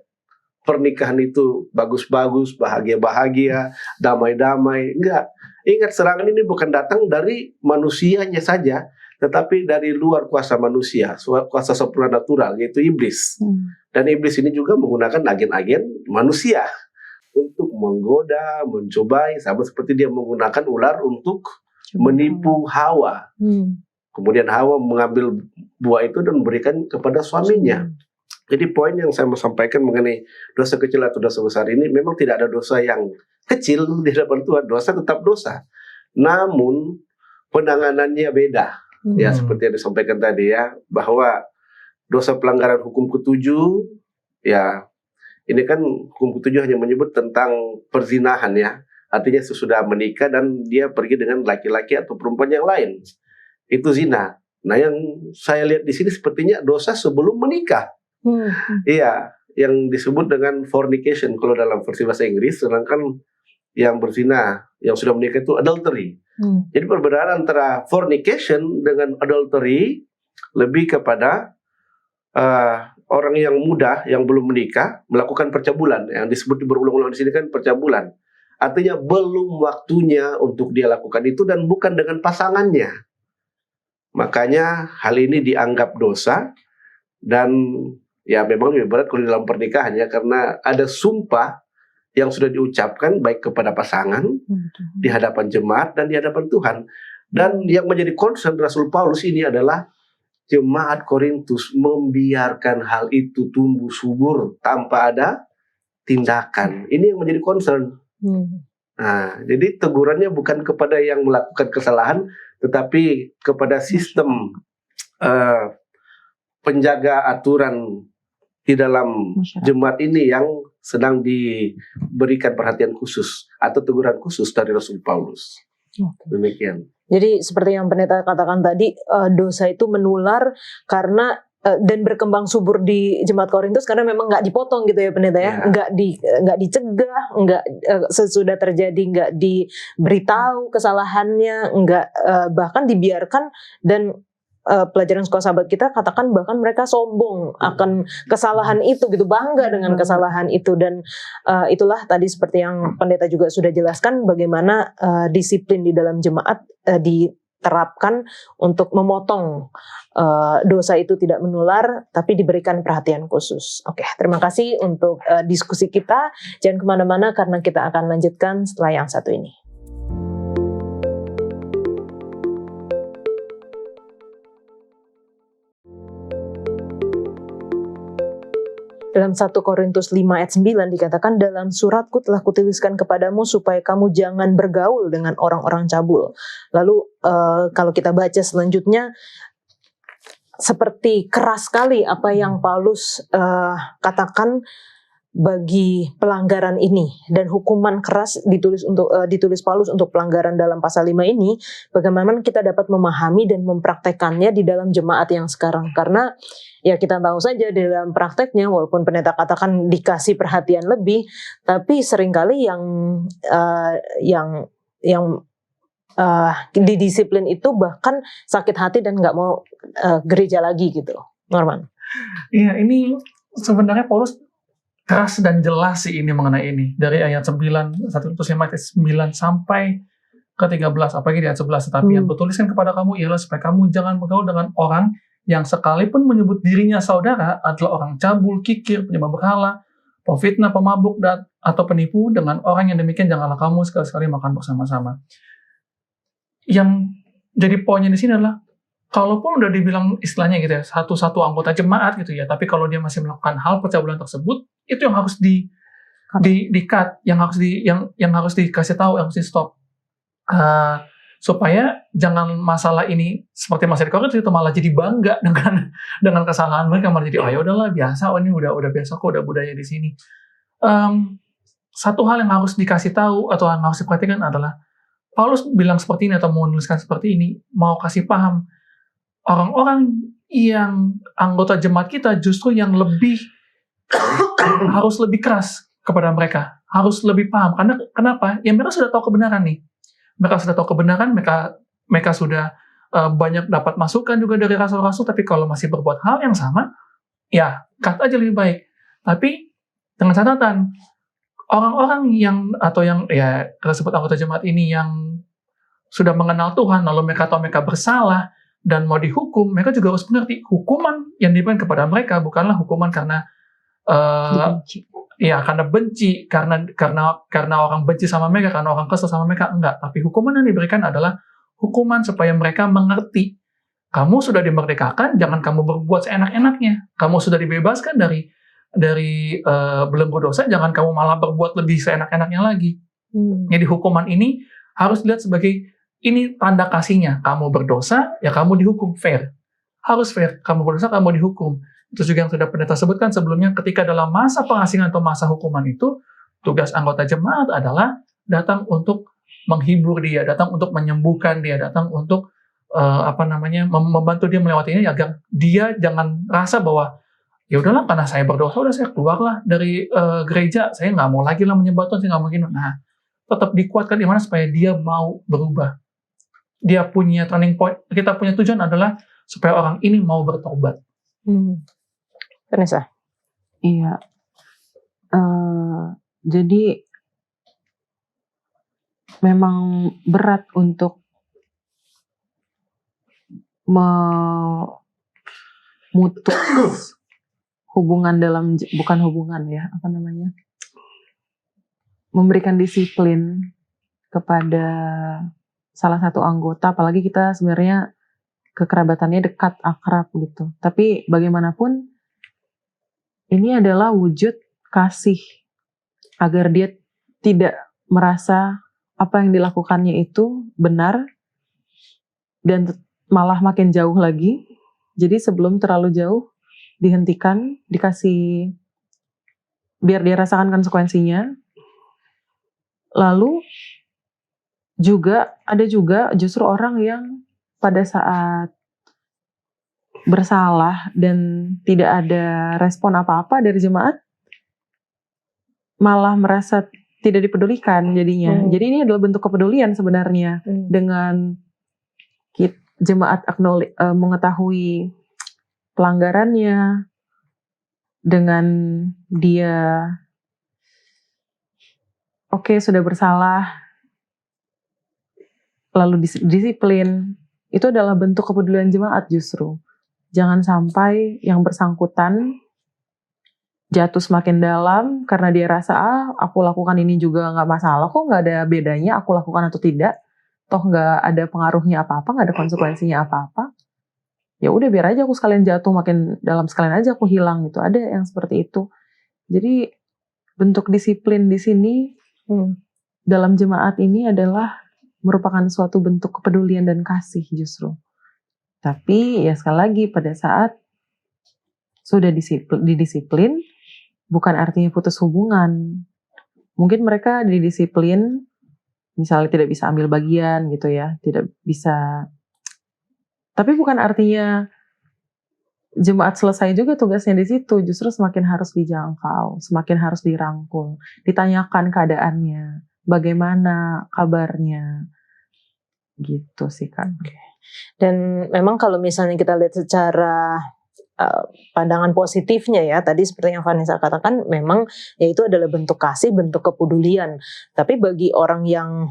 pernikahan itu bagus-bagus, bahagia-bahagia, damai-damai. Enggak. Ingat, serangan ini bukan datang dari manusianya saja, tetapi dari luar kuasa manusia, kuasa supranatural, yaitu iblis. Dan iblis ini juga menggunakan agen-agen manusia untuk menggoda, mencobai, sama seperti dia menggunakan ular untuk menipu Hawa. Kemudian Hawa mengambil buah itu dan memberikan kepada suaminya. Jadi poin yang saya mau sampaikan mengenai dosa kecil atau dosa besar ini, memang tidak ada dosa yang kecil di hadapan Tuhan. Dosa tetap dosa, namun penanganannya beda. Ya, seperti yang disampaikan tadi ya, bahwa dosa pelanggaran hukum ketujuh, ya ini kan hukum ketujuh hanya menyebut tentang perzinahan ya. Artinya sesudah menikah dan dia pergi dengan laki-laki atau perempuan yang lain, itu zina. Nah, yang saya lihat di sini sepertinya dosa sebelum menikah. Iya, yang disebut dengan fornication kalau dalam versi bahasa Inggris, sedangkan yang berzina, yang sudah menikah itu adultery. Jadi perbedaan antara fornication dengan adultery lebih kepada orang yang muda yang belum menikah melakukan percabulan. Yang disebut berulang-ulang di sini kan percabulan. Artinya belum waktunya untuk dia lakukan itu dan bukan dengan pasangannya. Makanya hal ini dianggap dosa dan ya memang lebih berat kalau di dalam pernikahan ya, karena ada sumpah yang sudah diucapkan baik kepada pasangan, di hadapan jemaat dan di hadapan Tuhan. Dan yang menjadi concern Rasul Paulus ini adalah jemaat Korintus membiarkan hal itu tumbuh subur tanpa ada tindakan. Ini yang menjadi concern. Nah, jadi tegurannya bukan kepada yang melakukan kesalahan, tetapi kepada sistem penjaga aturan di dalam jemaat ini yang sedang diberikan perhatian khusus atau teguran khusus dari Rasul Paulus. Demikian. Jadi seperti yang pendeta katakan tadi, dosa itu menular karena dan berkembang subur di jemaat Korintus karena memang nggak dipotong gitu ya pendeta ya, nggak dicegah, nggak sesudah terjadi nggak diberitahu kesalahannya, nggak bahkan dibiarkan. Dan pelajaran sekolah sahabat kita katakan bahkan mereka sombong akan kesalahan itu gitu, bangga dengan kesalahan itu. Dan itulah tadi seperti yang pendeta juga sudah jelaskan bagaimana disiplin di dalam jemaat diterapkan untuk memotong dosa itu tidak menular tapi diberikan perhatian khusus. Oke, terima kasih untuk diskusi kita. Jangan kemana-mana karena kita akan lanjutkan setelah yang satu ini. Dalam 1 Korintus 5 ayat 9 dikatakan, dalam suratku telah kutuliskan kepadamu supaya kamu jangan bergaul dengan orang-orang cabul. Lalu kalau kita baca selanjutnya, seperti keras sekali apa yang Paulus katakan bagi pelanggaran ini, dan hukuman keras ditulis Paulus untuk pelanggaran dalam pasal 5 ini. Bagaimana kita dapat memahami dan mempraktekannya di dalam jemaat yang sekarang, karena ya kita tahu saja di dalam prakteknya walaupun pendeta katakan dikasih perhatian lebih, tapi seringkali yang didisiplin itu bahkan sakit hati dan nggak mau gereja lagi gitu. Norman. Iya, ini sebenarnya Paulus keras dan jelas sih ini mengenai ini. Dari ayat 9, 1 Korintus 5 ayat 9 sampai ke 13, apalagi di ayat 11. Tetapi yang kutuliskan kepada kamu ialah supaya kamu jangan bergaul dengan orang yang sekalipun menyebut dirinya saudara adalah orang cabul, kikir, penyembah berhala, pefitnah, pemabuk, atau penipu. Dengan orang yang demikian janganlah kamu sekali-sekali makan bersama-sama. Yang jadi poinnya di sini adalah, kalaupun udah dibilang istilahnya gitu ya, satu-satu anggota jemaat gitu ya, tapi kalau dia masih melakukan hal percabulan tersebut, itu yang harus di-cut, yang harus dikasih tahu, yang harus di-stop. Supaya jangan masalah ini seperti masalah di Korintus itu malah jadi bangga dengan kesalahan mereka, malah jadi ya udahlah biasa, ini udah biasa kok, udah budaya di sini. Satu hal yang harus dikasih tahu atau yang harus diperhatikan adalah Paulus bilang seperti ini atau mau menuliskan seperti ini, mau kasih paham orang-orang yang anggota jemaat kita justru yang lebih harus lebih keras kepada mereka, harus lebih paham. Karena kenapa? Ya mereka sudah tahu kebenaran nih. Mereka sudah tahu kebenaran, mereka sudah banyak dapat masukan juga dari rasul-rasul, tapi kalau masih berbuat hal yang sama, ya cut aja lebih baik. Tapi Dengan catatan, orang-orang yang kita sebut anggota jemaat ini yang sudah mengenal Tuhan, lalu mereka tahu mereka bersalah dan mau dihukum, mereka juga harus mengerti hukuman yang diberikan kepada mereka bukanlah hukuman karena karena benci, karena orang benci sama mereka, karena orang kesel sama mereka, enggak. Tapi hukuman yang diberikan adalah hukuman supaya mereka mengerti. Kamu sudah dimerdekakan, jangan kamu berbuat seenak-enaknya. Kamu sudah dibebaskan dari belenggu dosa, jangan kamu malah berbuat lebih seenak-enaknya lagi. Jadi hukuman ini harus dilihat sebagai ini tanda kasihnya. Kamu berdosa, ya kamu dihukum fair. Harus fair. Kamu berdosa, kamu dihukum. Itu juga yang sudah pendeta sebutkan sebelumnya, ketika dalam masa pengasingan atau masa hukuman itu, tugas anggota jemaat adalah datang untuk menghibur dia, datang untuk menyembuhkan dia, datang untuk membantu dia melewati ini agar dia jangan rasa bahwa ya udahlah karena saya berdosa udah saya keluarlah dari gereja, saya nggak mau lagi lah menyembah Tuhan, saya nggak mau gini. Nah, tetap dikuatkan di mana supaya dia mau berubah. Dia punya turning point, kita punya tujuan adalah supaya orang ini mau bertobat. Vanessa? Iya. Jadi memang berat untuk memutus hubungan memberikan disiplin kepada salah satu anggota, apalagi kita sebenarnya kekerabatannya dekat, akrab gitu. Tapi bagaimanapun ini adalah wujud kasih agar dia tidak merasa apa yang dilakukannya itu benar dan malah makin jauh lagi. Jadi sebelum terlalu jauh dihentikan, dikasih biar dia rasakan konsekuensinya. Lalu ada juga justru orang yang pada saat bersalah dan tidak ada respon apa-apa dari jemaat malah merasa tidak dipedulikan jadinya. Jadi ini adalah bentuk kepedulian sebenarnya dengan jemaat mengetahui pelanggarannya, dengan dia sudah bersalah lalu disiplin, itu adalah bentuk kepedulian jemaat justru. Jangan sampai yang bersangkutan jatuh semakin dalam karena dia rasa aku lakukan ini juga nggak masalah kok, nggak ada bedanya aku lakukan atau tidak, toh nggak ada pengaruhnya apa-apa, nggak ada konsekuensinya apa-apa, ya udah biar aja aku sekalian jatuh makin dalam, sekalian aja aku hilang gitu. Ada yang seperti itu. Jadi bentuk disiplin di sini dalam jemaat ini adalah merupakan suatu bentuk kepedulian dan kasih justru. Tapi ya sekali lagi pada saat sudah didisiplin bukan artinya putus hubungan. Mungkin mereka didisiplin misalnya tidak bisa ambil bagian gitu ya, tidak bisa. Tapi bukan artinya jemaat selesai juga tugasnya di situ. Justru semakin harus dijangkau, semakin harus dirangkul, ditanyakan keadaannya, bagaimana kabarnya, gitu sih Kak. Dan memang kalau misalnya kita lihat secara pandangan positifnya ya, tadi seperti yang Vanessa katakan, memang ya itu adalah bentuk kasih, bentuk kepedulian. Tapi bagi orang yang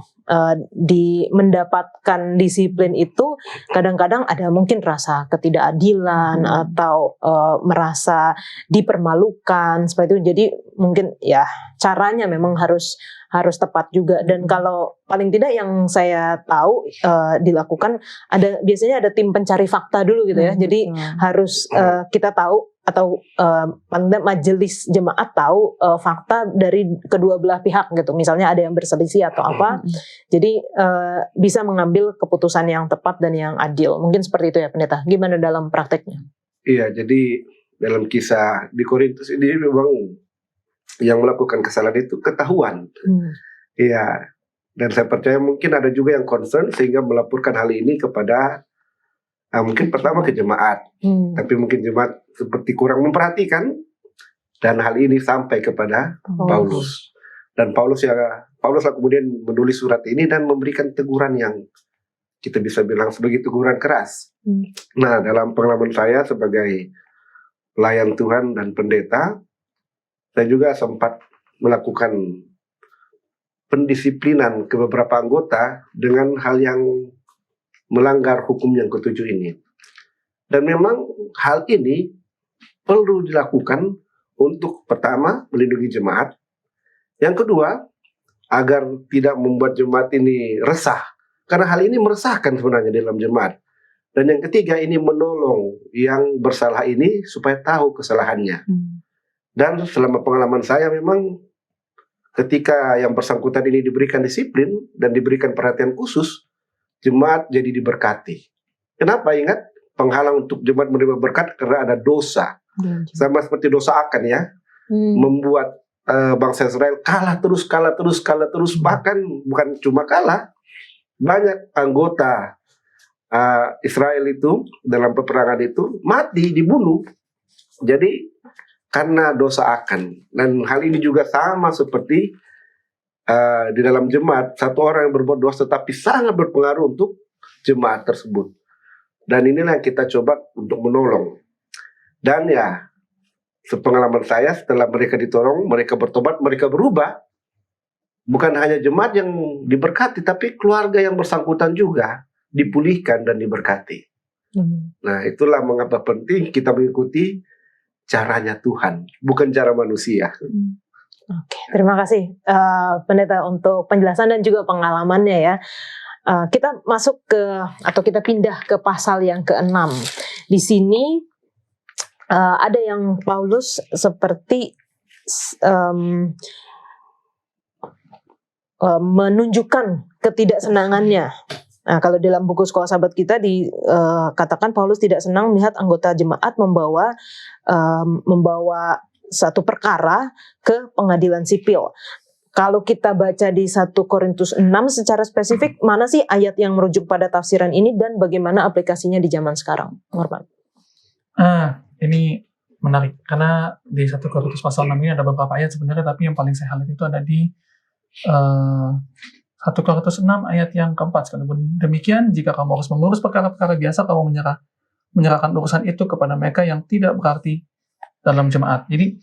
mendapatkan disiplin itu kadang-kadang ada mungkin rasa ketidakadilan atau merasa dipermalukan seperti itu. Jadi mungkin ya caranya memang harus tepat juga. Dan kalau paling tidak yang saya tahu dilakukan biasanya ada tim pencari fakta dulu gitu ya. Jadi harus kita tahu atau majelis jemaat tahu fakta dari kedua belah pihak gitu. Misalnya ada yang berselisih atau apa. Jadi bisa mengambil keputusan yang tepat dan yang adil. Mungkin seperti itu ya Pendeta. Gimana dalam prakteknya? Iya, jadi dalam kisah di Korintus ini memang yang melakukan kesalahan itu ketahuan. Iya. Dan saya percaya mungkin ada juga yang concern sehingga melaporkan hal ini kepada mungkin pertama ke jemaat, tapi mungkin jemaat seperti kurang memperhatikan dan hal ini sampai kepada Paulus. Dan Paulus lah kemudian menulis surat ini dan memberikan teguran yang kita bisa bilang sebagai teguran keras. Nah, dalam pengalaman saya sebagai pelayan Tuhan dan pendeta, Saya juga sempat melakukan pendisiplinan ke beberapa anggota dengan hal yang melanggar hukum yang ketujuh ini. Dan memang hal ini perlu dilakukan untuk pertama melindungi jemaat, yang kedua agar tidak membuat jemaat ini resah, karena hal ini meresahkan sebenarnya di dalam jemaat. Dan yang ketiga ini menolong yang bersalah ini supaya tahu kesalahannya. Dan selama pengalaman saya memang ketika yang bersangkutan ini diberikan disiplin dan diberikan perhatian khusus, jemaat jadi diberkati. Kenapa? Ingat, penghalang untuk jemaat menerima berkat karena ada dosa. Sama seperti dosa Akan ya, membuat bangsa Israel kalah terus, bahkan bukan cuma kalah, banyak anggota Israel itu dalam peperangan itu mati, dibunuh. Jadi karena dosa Akan. Dan hal ini juga sama seperti di dalam jemaat, satu orang yang berbuat dosa tapi sangat berpengaruh untuk jemaat tersebut. Dan inilah yang kita coba untuk menolong. Dan ya, sepengalaman saya setelah mereka ditolong, mereka bertobat, mereka berubah. Bukan hanya jemaat yang diberkati, tapi keluarga yang bersangkutan juga dipulihkan dan diberkati. Nah, itulah mengapa penting kita mengikuti caranya Tuhan, bukan cara manusia. Oke, terima kasih Pendeta untuk penjelasan dan juga pengalamannya ya. Kita masuk atau kita pindah ke pasal yang ke-6. Di sini ada yang Paulus seperti menunjukkan ketidaksenangannya. Nah, kalau dalam buku Sekolah Sahabat kita dikatakan Paulus tidak senang melihat anggota jemaat membawa satu perkara ke pengadilan sipil. Kalau kita baca di 1 Korintus 6 secara spesifik, mana sih ayat yang merujuk pada tafsiran ini dan bagaimana aplikasinya di zaman sekarang? Norman. Ini menarik karena di 1 Korintus pasal 6 ini ada beberapa ayat sebenarnya, tapi yang paling saya highlight itu ada di 1 Korintus 6 ayat yang keempat. Sekalipun demikian, jika kamu harus mengurus perkara-perkara biasa, kamu menyerahkan urusan itu kepada mereka yang tidak berarti dalam jemaat. Jadi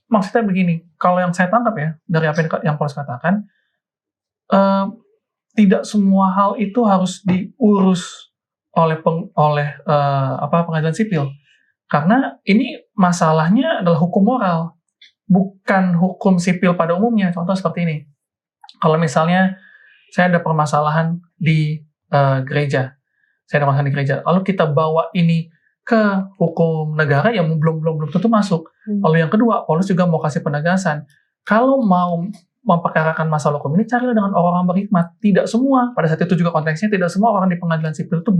maksudnya begini, kalau yang saya tangkap ya dari apa yang Paulus katakan, tidak semua hal itu harus diurus oleh pengadilan sipil, karena ini masalahnya adalah hukum moral, bukan hukum sipil pada umumnya. Contoh seperti ini, kalau misalnya saya ada permasalahan di gereja, lalu kita bawa ini ke hukum negara yang belum tentu masuk. Lalu yang kedua, Paulus juga mau kasih penegasan, kalau mau memperkarakan masalah hukum ini, carilah dengan orang-orang berhikmat. Tidak semua, pada saat itu juga konteksnya, tidak semua orang di pengadilan sipil itu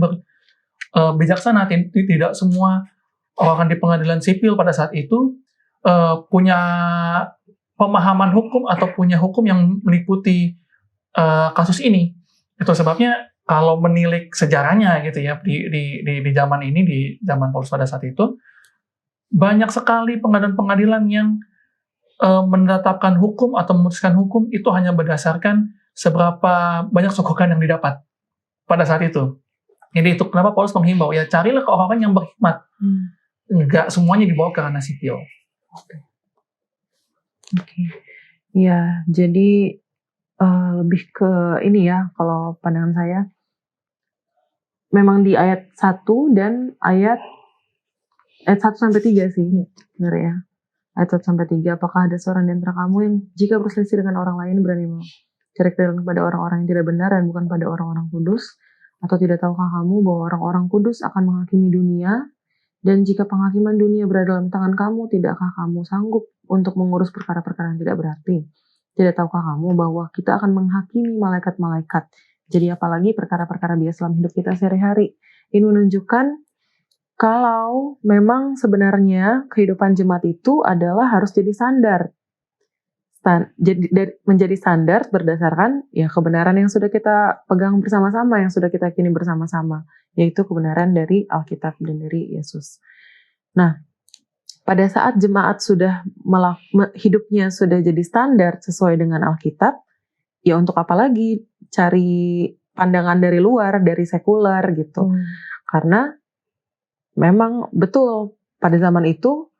bijaksana. Tidak semua orang di pengadilan sipil pada saat itu punya pemahaman hukum atau punya hukum yang meliputi kasus ini. Itu sebabnya kalau menilik sejarahnya gitu ya, di zaman ini, di zaman Paulus pada saat itu, banyak sekali pengadilan-pengadilan yang menetapkan hukum atau memutuskan hukum itu hanya berdasarkan seberapa banyak sokongan yang didapat pada saat itu. Jadi itu kenapa Paulus menghimbau, ya carilah ke orang-orang yang berhikmat. Enggak semuanya dibawa ke ranah sipil. Oke. Ya, jadi lebih ke ini ya, kalau pandangan saya, memang di ayat 1 dan ayat 1-3 sih, benar ya. Ayat 1-3, apakah ada seorang di antara kamu yang jika berselisih dengan orang lain berani mencari keadilan kepada orang-orang yang tidak benar dan bukan pada orang-orang kudus? Atau tidak tahukah kamu bahwa orang-orang kudus akan menghakimi dunia? Dan jika penghakiman dunia berada dalam tangan kamu, tidakkah kamu sanggup untuk mengurus perkara-perkara yang tidak berarti? Tidak tahukah kamu bahwa kita akan menghakimi malaikat-malaikat? Jadi apalagi perkara-perkara biasa dalam hidup kita sehari-hari. Ini menunjukkan kalau memang sebenarnya kehidupan jemaat itu adalah harus jadi standar. Menjadi standar berdasarkan ya kebenaran yang sudah kita pegang bersama-sama, yang sudah kita yakini bersama-sama, yaitu kebenaran dari Alkitab dan dari Yesus. Nah, pada saat jemaat sudah hidupnya sudah jadi standar sesuai dengan Alkitab, ya untuk apa lagi cari pandangan dari luar, dari sekuler gitu. Karena memang betul pada zaman itu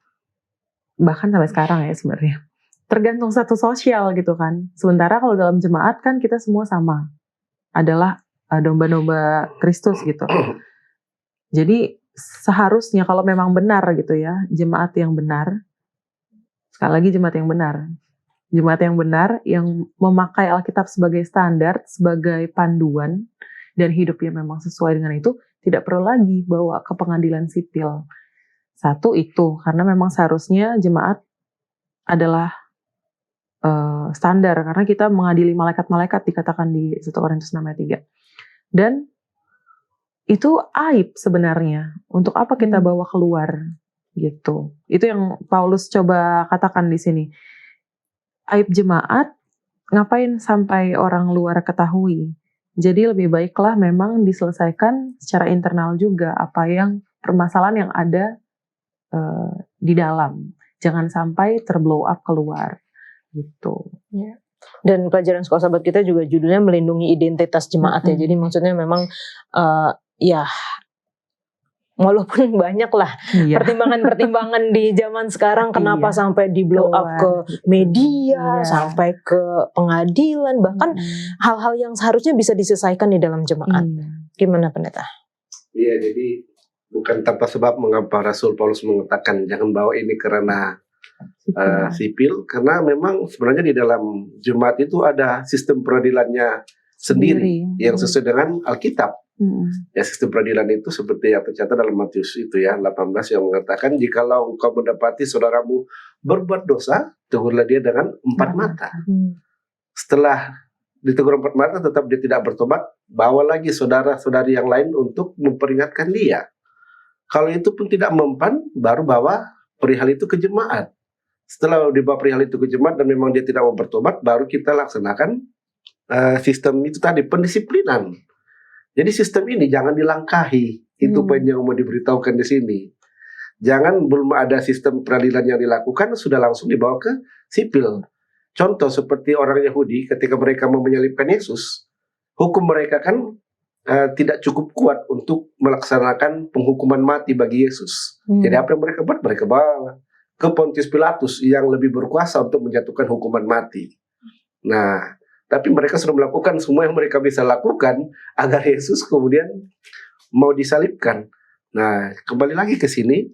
bahkan sampai sekarang ya sebenarnya. Tergantung satu sosial gitu kan. Sementara kalau dalam jemaat kan kita semua sama. Adalah domba-domba Kristus gitu. Jadi seharusnya kalau memang benar gitu ya, jemaat yang benar, sekali lagi jemaat yang benar. Jemaat yang benar yang memakai Alkitab sebagai standar, sebagai panduan, dan hidupnya memang sesuai dengan itu, tidak perlu lagi bawa ke pengadilan sipil. Satu itu, karena memang seharusnya jemaat adalah standar, karena kita mengadili malaikat-malaikat dikatakan di 1 Korintus 6 ayat 3. Dan itu aib sebenarnya. Untuk apa kita bawa keluar gitu. Itu yang Paulus coba katakan di sini. Aib jemaat, ngapain sampai orang luar ketahui? Jadi lebih baiklah memang diselesaikan secara internal juga apa yang permasalahan yang ada di dalam. Jangan sampai terblow up keluar gitu. Ya. Dan pelajaran sekolah sahabat kita juga judulnya melindungi identitas jemaat ya. Jadi maksudnya memang ya walaupun banyak lah pertimbangan-pertimbangan di zaman sekarang kenapa sampai di blow up ke media, sampai ke pengadilan, bahkan hal-hal yang seharusnya bisa diselesaikan di dalam jemaat. Gimana pendeta? Iya, jadi bukan tanpa sebab mengapa Rasul Paulus mengatakan jangan bawa ini karena sipil, karena memang sebenarnya di dalam jemaat itu ada sistem peradilannya sendiri yang sesuai dengan Alkitab. Ya, sistem peradilan itu seperti yang tercatat dalam Matius itu ya 18 yang mengatakan jikalau engkau mendapati saudaramu berbuat dosa, tegurlah dia dengan 4 mata. Setelah ditegur 4 mata tetap dia tidak bertobat, bawa lagi saudara-saudari yang lain untuk memperingatkan dia. Kalau itu pun tidak mempan, baru bawa perihal itu ke jemaat. Setelah dibawa perihal itu ke jemaat dan memang dia tidak mau bertobat, baru kita laksanakan sistem itu tadi, pendisiplinan. Jadi sistem ini jangan dilangkahi. Itu poin yang mau diberitahukan di sini. Jangan belum ada sistem peradilan yang dilakukan sudah langsung dibawa ke sipil. Contoh seperti orang Yahudi ketika mereka mau menyalibkan Yesus, hukum mereka kan tidak cukup kuat untuk melaksanakan penghukuman mati bagi Yesus. Jadi apa yang mereka buat? Mereka bawa ke Pontius Pilatus yang lebih berkuasa untuk menjatuhkan hukuman mati. Nah, tapi mereka sudah melakukan semua yang mereka bisa lakukan agar Yesus kemudian mau disalibkan. Nah, kembali lagi ke sini,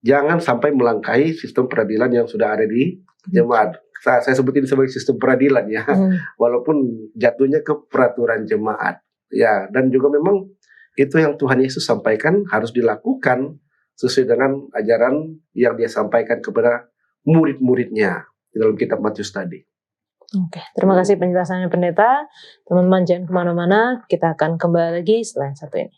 jangan sampai melangkahi sistem peradilan yang sudah ada di jemaat. Saya sebutin sebagai sistem peradilan ya, walaupun jatuhnya ke peraturan jemaat. Ya, dan juga memang itu yang Tuhan Yesus sampaikan harus dilakukan sesuai dengan ajaran yang dia sampaikan kepada murid-muridnya di dalam kitab Matius tadi. Oke, terima kasih penjelasannya pendeta. Teman-teman jangan kemana-mana, kita akan kembali lagi setelah yang satu ini.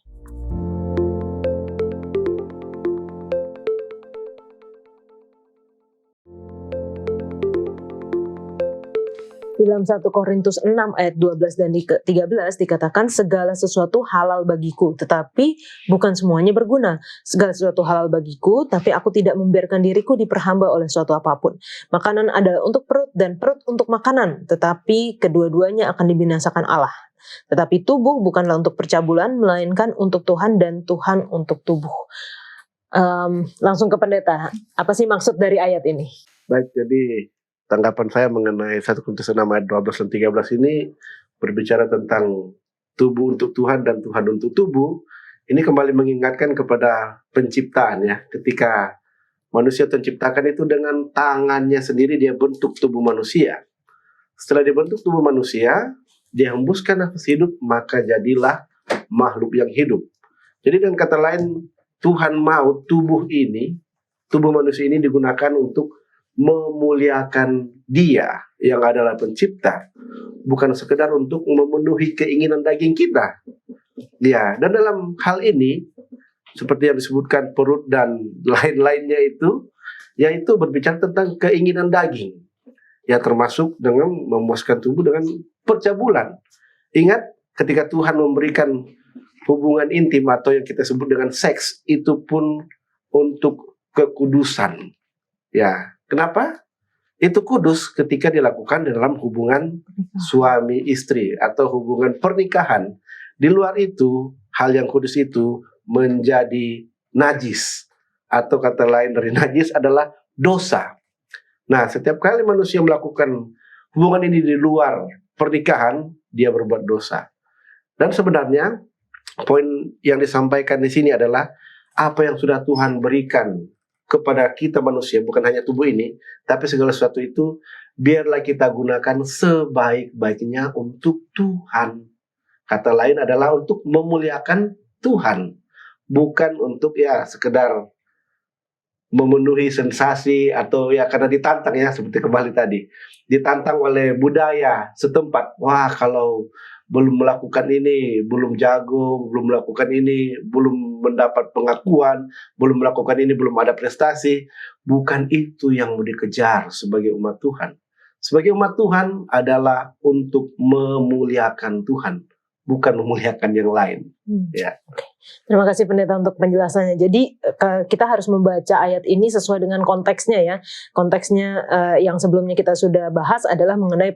Dalam 1 Korintus 6 ayat 12 dan 13 dikatakan segala sesuatu halal bagiku, tetapi bukan semuanya berguna. Segala sesuatu halal bagiku, tapi aku tidak membiarkan diriku diperhamba oleh suatu apapun. Makanan adalah untuk perut dan perut untuk makanan, tetapi kedua-duanya akan dibinasakan Allah. Tetapi tubuh bukanlah untuk percabulan, melainkan untuk Tuhan dan Tuhan untuk tubuh. Langsung ke pendeta, apa sih maksud dari ayat ini? Baik, jadi tanggapan saya mengenai 1 Korintus 6 ayat 12 dan 13 ini berbicara tentang tubuh untuk Tuhan dan Tuhan untuk tubuh. Ini kembali mengingatkan kepada penciptaan ya. Ketika manusia terciptakan itu dengan tangannya sendiri dia bentuk tubuh manusia. Setelah dibentuk tubuh manusia, dia hembuskan nafas hidup, maka jadilah makhluk yang hidup. Jadi dengan kata lain, Tuhan mau tubuh manusia ini digunakan untuk memuliakan Dia yang adalah pencipta, bukan sekedar untuk memenuhi keinginan daging kita. Ya, dan dalam hal ini seperti yang disebutkan perut dan lain-lainnya itu, yaitu berbicara tentang keinginan daging. Ya, termasuk dengan memuaskan tubuh dengan percabulan. Ingat, ketika Tuhan memberikan hubungan intim atau yang kita sebut dengan seks, itu pun untuk kekudusan. Ya, kenapa? Itu kudus ketika dilakukan dalam hubungan suami istri atau hubungan pernikahan. Di luar itu, hal yang kudus itu menjadi najis. Atau kata lain dari najis adalah dosa. Nah, setiap kali manusia melakukan hubungan ini di luar pernikahan, dia berbuat dosa. Dan sebenarnya poin yang disampaikan di sini adalah apa yang sudah Tuhan berikan kepada kita manusia, bukan hanya tubuh ini, tapi segala sesuatu itu biarlah kita gunakan sebaik-baiknya untuk Tuhan. Kata lain adalah untuk memuliakan Tuhan, bukan untuk ya sekedar memenuhi sensasi atau ya karena ditantang ya, seperti kembali tadi ditantang oleh budaya setempat. Wah, kalau belum melakukan ini, belum jago, belum melakukan ini, belum mendapat pengakuan, belum melakukan ini, belum ada prestasi. Bukan itu yang mau dikejar sebagai umat Tuhan. Sebagai umat Tuhan adalah untuk memuliakan Tuhan, bukan memuliakan yang lain. Ya. Terima kasih pendeta untuk penjelasannya. Jadi kita harus membaca ayat ini sesuai dengan konteksnya ya. Konteksnya yang sebelumnya kita sudah bahas adalah mengenai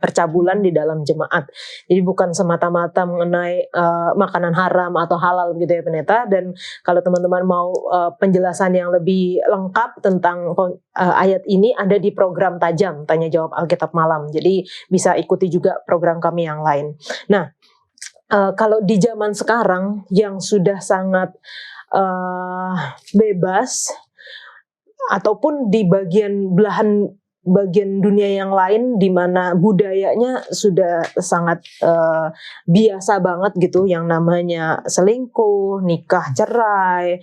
percabulan di dalam jemaat. Jadi bukan semata-mata mengenai makanan haram atau halal gitu ya pendeta. Dan kalau teman-teman mau penjelasan yang lebih lengkap tentang ayat ini ada di program Tajam Tanya Jawab Alkitab Malam. Jadi bisa ikuti juga program kami yang lain. Nah, kalau di zaman sekarang yang sudah sangat bebas, ataupun di bagian dunia yang lain di mana budayanya sudah sangat biasa banget gitu, yang namanya selingkuh, nikah cerai,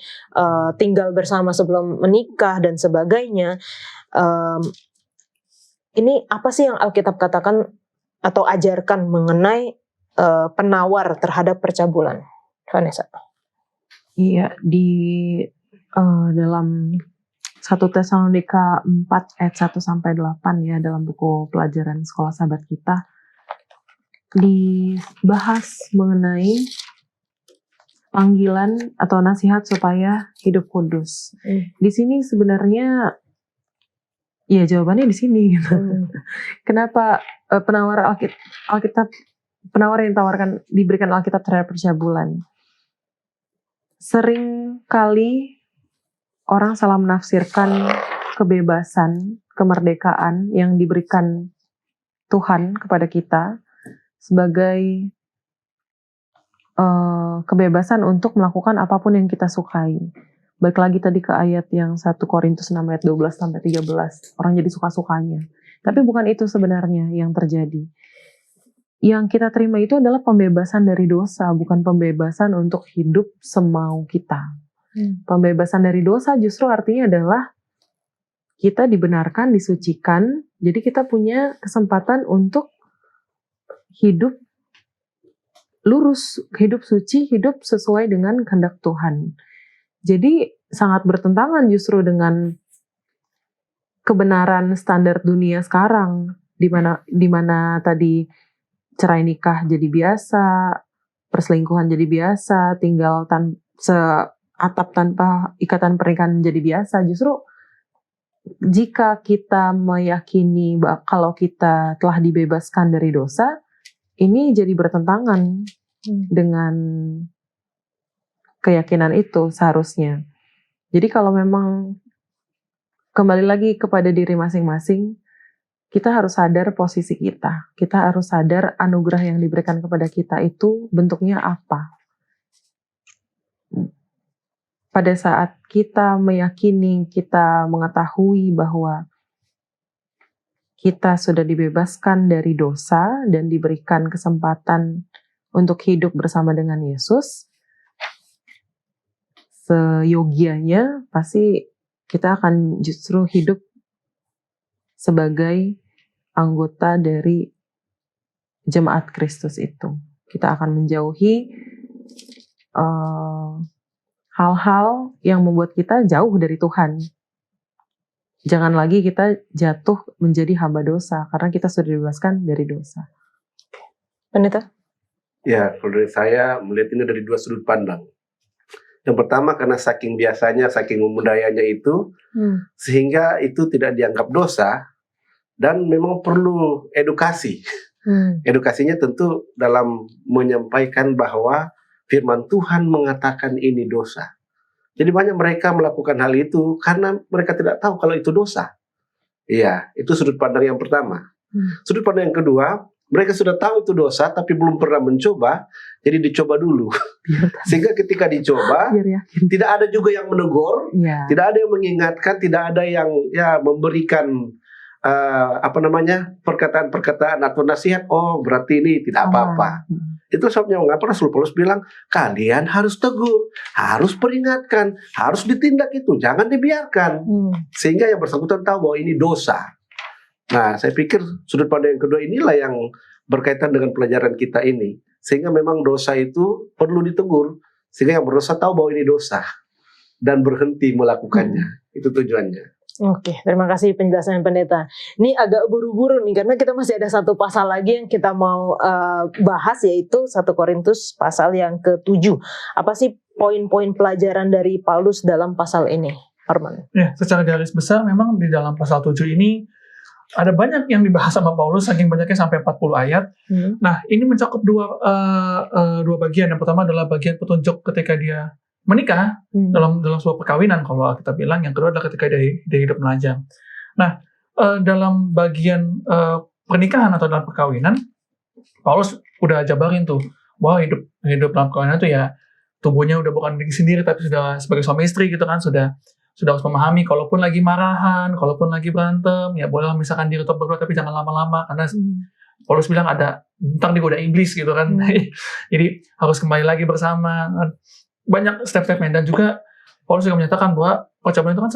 tinggal bersama sebelum menikah dan sebagainya. Ini apa sih yang Alkitab katakan atau ajarkan mengenai penawar terhadap percabulan, Vanessa? Iya, di dalam 1 Tesalonika 4 ayat 1 sampai 8 ya, dalam buku pelajaran sekolah sahabat kita dibahas mengenai panggilan atau nasihat supaya hidup kudus. Di sini sebenarnya ya jawabannya di sini gitu. Kenapa penawar Alkitab penawar yang diberikan Alkitab terhadap percabulan? Sering kali orang salah menafsirkan kebebasan, kemerdekaan yang diberikan Tuhan kepada kita sebagai kebebasan untuk melakukan apapun yang kita sukai. Balik lagi tadi ke ayat yang 1 Korintus 6 ayat 12 sampai 13. Orang jadi suka-sukanya. Tapi bukan itu sebenarnya yang terjadi. Yang kita terima itu adalah pembebasan dari dosa, bukan pembebasan untuk hidup semau kita. Pembebasan dari dosa justru artinya adalah kita dibenarkan, disucikan, jadi kita punya kesempatan untuk hidup lurus, hidup suci, hidup sesuai dengan kehendak Tuhan. Jadi sangat bertentangan justru dengan kebenaran standar dunia sekarang, di mana tadi cerai nikah jadi biasa, perselingkuhan jadi biasa, tinggal seatap tanpa ikatan pernikahan jadi biasa. Justru jika kita meyakini kalau kita telah dibebaskan dari dosa, ini jadi bertentangan dengan keyakinan itu seharusnya. Jadi kalau memang kembali lagi kepada diri masing-masing, kita harus sadar posisi kita. Kita harus sadar anugerah yang diberikan kepada kita itu bentuknya apa. Pada saat kita meyakini, kita mengetahui bahwa kita sudah dibebaskan dari dosa dan diberikan kesempatan untuk hidup bersama dengan Yesus, seyogianya pasti kita akan justru hidup sebagai anggota dari jemaat Kristus itu. Kita akan menjauhi hal-hal yang membuat kita jauh dari Tuhan. Jangan lagi kita jatuh menjadi hamba dosa, karena kita sudah dibebaskan dari dosa. Pendeta? Ya, kalau dari saya melihat ini dari dua sudut pandang. Yang pertama karena saking biasanya, saking memudayanya itu, sehingga itu tidak dianggap dosa, dan memang perlu edukasi. Edukasinya tentu dalam menyampaikan bahwa firman Tuhan mengatakan ini dosa. Jadi banyak mereka melakukan hal itu karena mereka tidak tahu kalau itu dosa. Iya, itu sudut pandang yang pertama. Sudut pandang yang kedua, mereka sudah tahu itu dosa tapi belum pernah mencoba, jadi dicoba dulu. Sehingga ketika dicoba, tidak ada juga yang menegur, tidak ada yang mengingatkan, tidak ada yang memberikan perkataan-perkataan atau nasihat. Oh, berarti ini tidak apa-apa. Itu sebabnya mengapa Rasul Paulus bilang kalian harus tegur, harus peringatkan, harus ditindak itu, jangan dibiarkan. Sehingga yang bersangkutan tahu bahwa ini dosa. Nah, saya pikir sudut pandang yang kedua inilah yang berkaitan dengan pelajaran kita ini. Sehingga memang dosa itu perlu ditegur, sehingga yang berdosa tahu bahwa ini dosa dan berhenti melakukannya. Itu tujuannya. Oke, terima kasih penjelasan pendeta. Ini agak buru-buru nih karena kita masih ada satu pasal lagi yang kita mau bahas, yaitu 1 Korintus pasal yang ke-7. Apa sih poin-poin pelajaran dari Paulus dalam pasal ini, Arman? Ya, secara garis besar memang di dalam pasal 7 ini ada banyak yang dibahas sama Paulus, saking banyaknya sampai 40 ayat. Nah, ini mencakup dua bagian. Yang pertama adalah bagian petunjuk ketika dia menikah dalam sebuah perkawinan, kalau kita bilang. Yang kedua adalah ketika dia hidup melajang. Nah, dalam bagian pernikahan atau dalam perkawinan, Paulus udah jabarin tuh bahwa hidup dalam perkawinan itu ya tubuhnya udah bukan diri sendiri tapi sudah sebagai suami istri gitu kan, sudah harus memahami kalaupun lagi marahan, kalaupun lagi berantem, ya boleh misalkan diri top berdua tapi jangan lama-lama, karena Paulus bilang ada ntar digoda iblis gitu kan. Jadi harus kembali lagi bersama. Banyak step-stepnya, dan juga Paulus juga menyatakan bahwa percabulan itu kan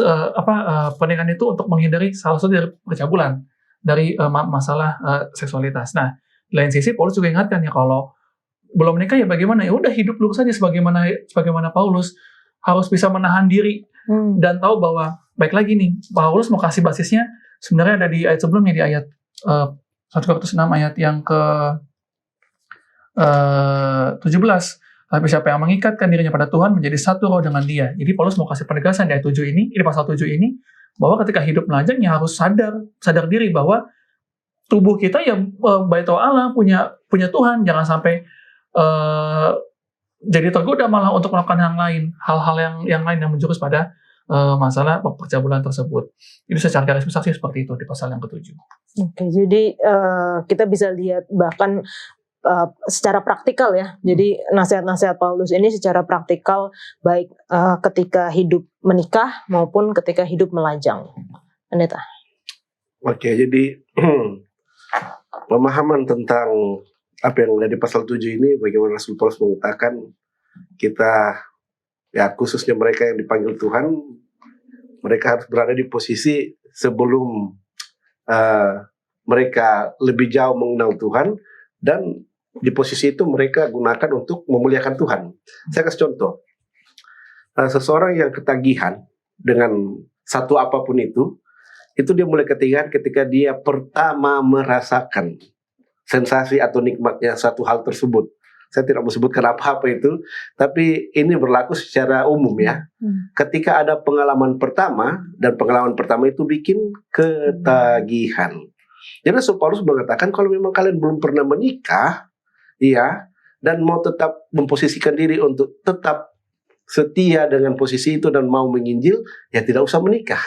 pernikahan itu untuk menghindari salah satu dari percabulan, dari masalah seksualitas. Nah, di lain sisi Paulus juga ingatkan ya kalau belum menikah ya bagaimana, ya udah hidup lurus saja sebagaimana Paulus, harus bisa menahan diri dan tahu bahwa baik lagi nih Paulus mau kasih basisnya sebenarnya ada di ayat sebelumnya, di ayat 1 Korintus 6 ayat yang ke 17. Tapi siapa yang mengikatkan dirinya pada Tuhan menjadi satu roh dengan dia. Jadi Paulus mau kasih penegasan di ayat 7 ini, di pasal 7 ini, bahwa ketika hidup melajang ya harus sadar diri bahwa tubuh kita ya bait Allah, punya Tuhan. Jangan sampai jadi tergoda malah untuk melakukan hal-hal yang lain yang menjurus pada masalah percabulan tersebut. Jadi secara garis besar sih seperti itu di pasal yang ke-7. Oke, jadi kita bisa lihat bahkan secara praktikal ya. Jadi nasihat-nasihat Paulus ini secara praktikal baik ketika hidup menikah maupun ketika hidup melajang. Pendeta. Oke, jadi pemahaman tentang apa yang ada di pasal 7 ini, bagaimana Rasul Paulus mengatakan kita, ya khususnya mereka yang dipanggil Tuhan, mereka harus berada di posisi sebelum mereka lebih jauh mengenal Tuhan, dan di posisi itu mereka gunakan untuk memuliakan Tuhan. Saya kasih contoh. Seseorang yang ketagihan dengan satu apapun itu dia mulai ketagihan ketika dia pertama merasakan sensasi atau nikmatnya satu hal tersebut. Saya tidak mau sebutkan apa-apa itu, tapi ini berlaku secara umum ya. Ketika ada pengalaman pertama, dan pengalaman pertama itu bikin ketagihan. Jadi Rasul Paulus mengatakan kalau memang kalian belum pernah menikah, iya, dan mau tetap memposisikan diri untuk tetap setia dengan posisi itu dan mau menginjil, ya tidak usah menikah.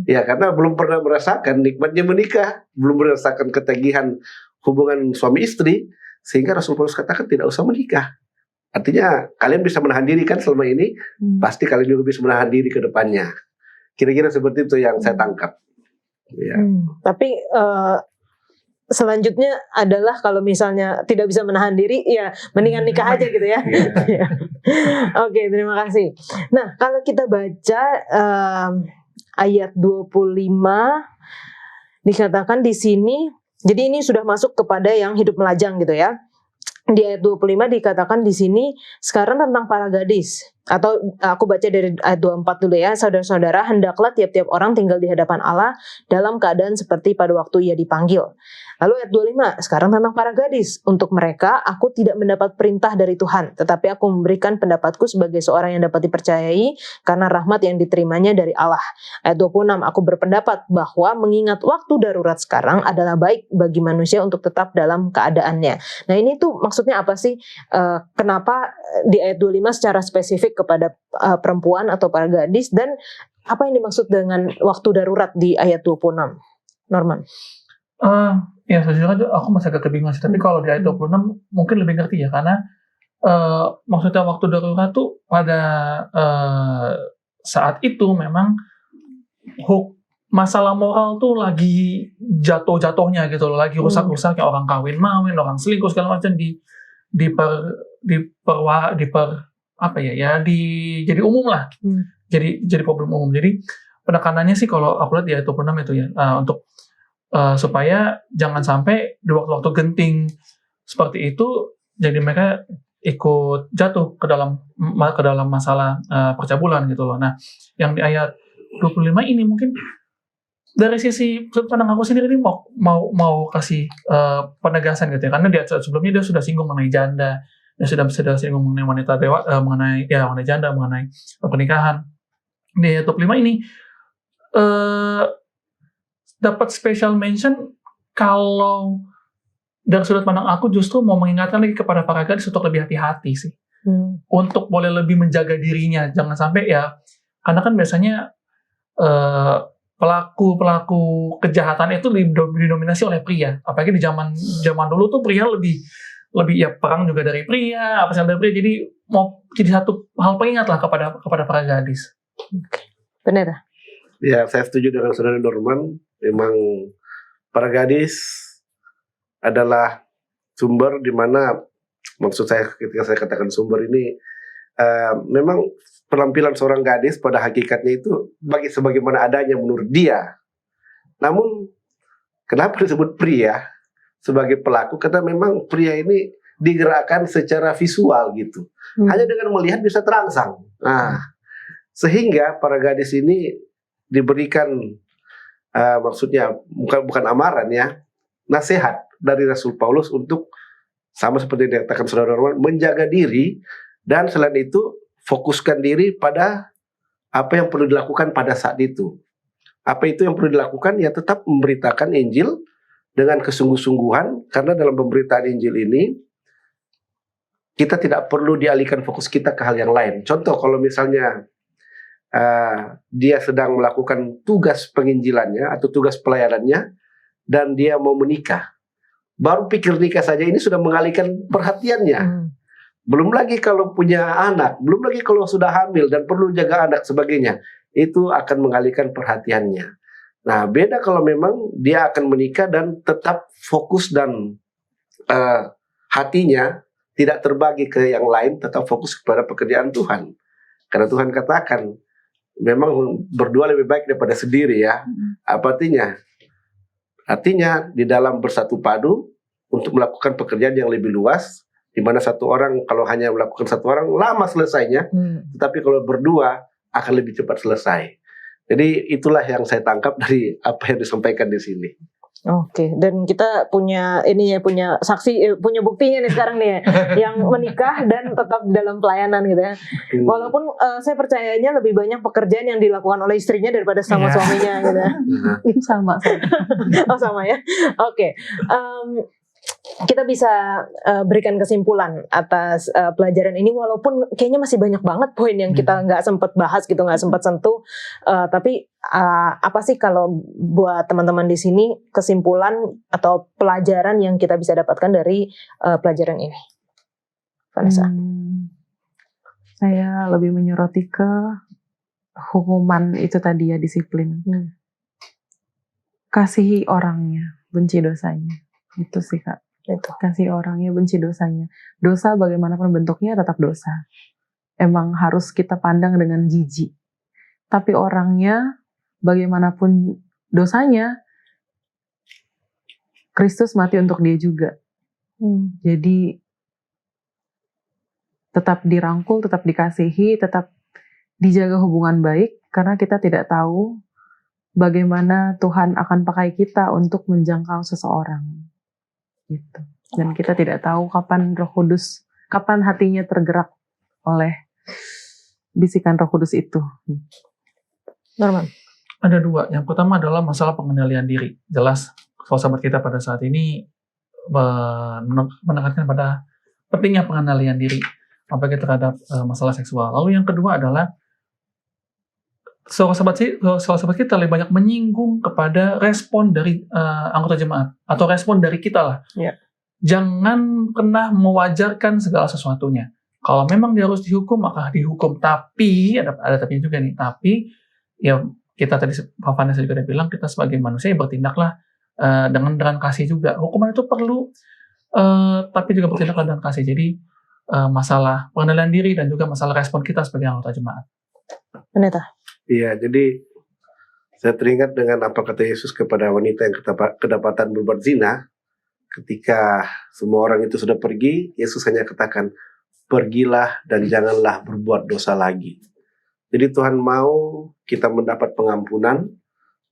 Ya, karena belum pernah merasakan nikmatnya menikah, belum merasakan ketagihan hubungan suami istri, sehingga Rasul Paulus katakan tidak usah menikah. Artinya kalian bisa menahan diri kan selama ini, pasti kalian juga bisa menahan diri ke depannya. Kira-kira seperti itu yang saya tangkap. Ya. Tapi selanjutnya adalah kalau misalnya tidak bisa menahan diri, ya mendingan nikah aja gitu ya. Oke, terima kasih. Nah, kalau kita baca ayat 25, dikatakan di sini, jadi ini sudah masuk kepada yang hidup melajang gitu ya. Di ayat 25 dikatakan di sini sekarang tentang para gadis. Atau aku baca dari ayat 24 dulu ya. Saudara-saudara, hendaklah tiap-tiap orang tinggal di hadapan Allah dalam keadaan seperti pada waktu ia dipanggil. Lalu ayat 25, sekarang tentang para gadis. Untuk mereka, aku tidak mendapat perintah dari Tuhan, tetapi aku memberikan pendapatku sebagai seorang yang dapat dipercayai karena rahmat yang diterimanya dari Allah. Ayat 26, aku berpendapat bahwa mengingat waktu darurat sekarang adalah baik bagi manusia untuk tetap dalam keadaannya. Nah, ini tuh maksudnya apa sih? Kenapa di ayat 25 secara spesifik spesifik kepada perempuan atau para gadis, dan apa yang dimaksud dengan waktu darurat di ayat 26? Norman? Ya sejujurnya aku masih agak kebingungan sih, tapi kalau di ayat 26 mungkin lebih ngerti ya, karena maksudnya waktu darurat tuh pada saat itu memang masalah moral tuh lagi jatuh-jatuhnya gitu loh, lagi rusak-rusaknya, orang kawin mawin, orang selingkuh segala macam jadi umum lah, jadi problem umum. Jadi penekanannya sih kalau aku lihat di ayat 26 itu ya, untuk supaya jangan sampai di waktu-waktu genting seperti itu, jadi mereka ikut jatuh ke dalam masalah percabulan gitu loh. Nah, yang di ayat 25 ini mungkin dari sisi sudut pandang aku sendiri ini mau kasih penegasan gitu ya, karena di ayat sebelumnya dia sudah singgung mengenai janda, dia sudah singgung mengenai wanita mengenai janda, mengenai pernikahan. Di ayat 25 ini dapat special mention kalau dari sudut pandang aku justru mau mengingatkan lagi kepada para gadis untuk lebih hati-hati sih, untuk boleh lebih menjaga dirinya, jangan sampai ya, karena kan biasanya pelaku kejahatan itu didominasi oleh pria, apalagi di zaman dulu tuh pria lebih ya, perang juga dari pria, apa saja dari pria, jadi mau jadi satu hal pengingat lah kepada para gadis. Benar. Ya, saya setuju dengan saudara Norman. Memang para gadis adalah sumber di mana, maksud saya ketika saya katakan sumber ini, memang penampilan seorang gadis pada hakikatnya itu sebagaimana adanya menurut dia. Namun kenapa disebut pria sebagai pelaku? Karena memang pria ini digerakkan secara visual gitu. Hanya dengan melihat bisa terangsang. Nah, sehingga para gadis ini diberikan maksudnya bukan amaran ya, nasihat dari Rasul Paulus untuk sama seperti yang dikatakan saudara Norman, menjaga diri, dan selain itu fokuskan diri pada apa yang perlu dilakukan pada saat itu. Apa itu yang perlu dilakukan? Ya tetap memberitakan Injil dengan kesungguh-sungguhan, karena dalam pemberitaan Injil ini kita tidak perlu dialihkan fokus kita ke hal yang lain. Contoh, kalau misalnya dia sedang melakukan tugas penginjilannya atau tugas pelayanannya dan dia mau menikah, baru pikir nikah saja ini sudah mengalihkan perhatiannya. Belum lagi kalau punya anak, belum lagi kalau sudah hamil dan perlu jaga anak sebagainya, itu akan mengalihkan perhatiannya. Nah, beda kalau memang dia akan menikah dan tetap fokus dan hatinya tidak terbagi ke yang lain, tetap fokus kepada pekerjaan Tuhan. Karena Tuhan katakan, memang berdua lebih baik daripada sendiri ya. Apa artinya? Artinya di dalam bersatu padu untuk melakukan pekerjaan yang lebih luas, di mana satu orang kalau hanya melakukan satu orang lama selesainya, tetapi kalau berdua akan lebih cepat selesai. Jadi itulah yang saya tangkap dari apa yang disampaikan di sini. Oke, dan kita punya saksi, punya buktinya nih sekarang nih, yang menikah dan tetap dalam pelayanan gitu ya. Walaupun saya percayanya lebih banyak pekerjaan yang dilakukan oleh istrinya daripada sama suaminya gitu ya. Sama. Oh sama ya. Oke. Kita bisa berikan kesimpulan atas pelajaran ini, walaupun kayaknya masih banyak banget poin yang kita nggak sempat bahas gitu, nggak sempat sentuh. Tapi apa sih kalau buat teman-teman di sini kesimpulan atau pelajaran yang kita bisa dapatkan dari pelajaran ini, Vanessa? Saya lebih menyoroti ke hukuman itu tadi ya, disiplin. Kasihi orangnya, benci dosanya. Itu sih Kak. Itu. Kasih orangnya, benci dosanya. Dosa bagaimanapun bentuknya tetap dosa. Emang harus kita pandang dengan jijik. Tapi orangnya, bagaimanapun dosanya, Kristus mati untuk dia juga. Jadi tetap dirangkul, tetap dikasihi, tetap dijaga hubungan baik, karena kita tidak tahu bagaimana Tuhan akan pakai kita untuk menjangkau seseorang. Gitu. Dan kita tidak tahu kapan Roh Kudus, kapan hatinya tergerak oleh bisikan Roh Kudus itu. Norman? Ada dua. Yang pertama adalah masalah pengendalian diri. Jelas, kalau sahabat kita pada saat ini menekankan pada pentingnya pengendalian diri. apalagi terhadap masalah seksual. Lalu yang kedua adalah sahabat kita lebih banyak menyinggung kepada respon dari anggota jemaat atau respon dari kita lah. Ya. Jangan pernah mewajarkan segala sesuatunya. Kalau memang dia harus dihukum, maka dihukum. Tapi ada tapinya juga nih. Tapi ya kita tadi Pak Vanessa juga udah bilang, kita sebagai manusia ya bertindaklah dengan kasih juga. Hukuman itu perlu, tapi juga bertindaklah dengan kasih. Jadi masalah pengendalian diri dan juga masalah respon kita sebagai anggota jemaat. Pendeta. Iya, jadi saya teringat dengan apa kata Yesus kepada wanita yang kedapatan berbuat zina. Ketika semua orang itu sudah pergi, Yesus hanya katakan, pergilah dan janganlah berbuat dosa lagi. Jadi Tuhan mau kita mendapat pengampunan,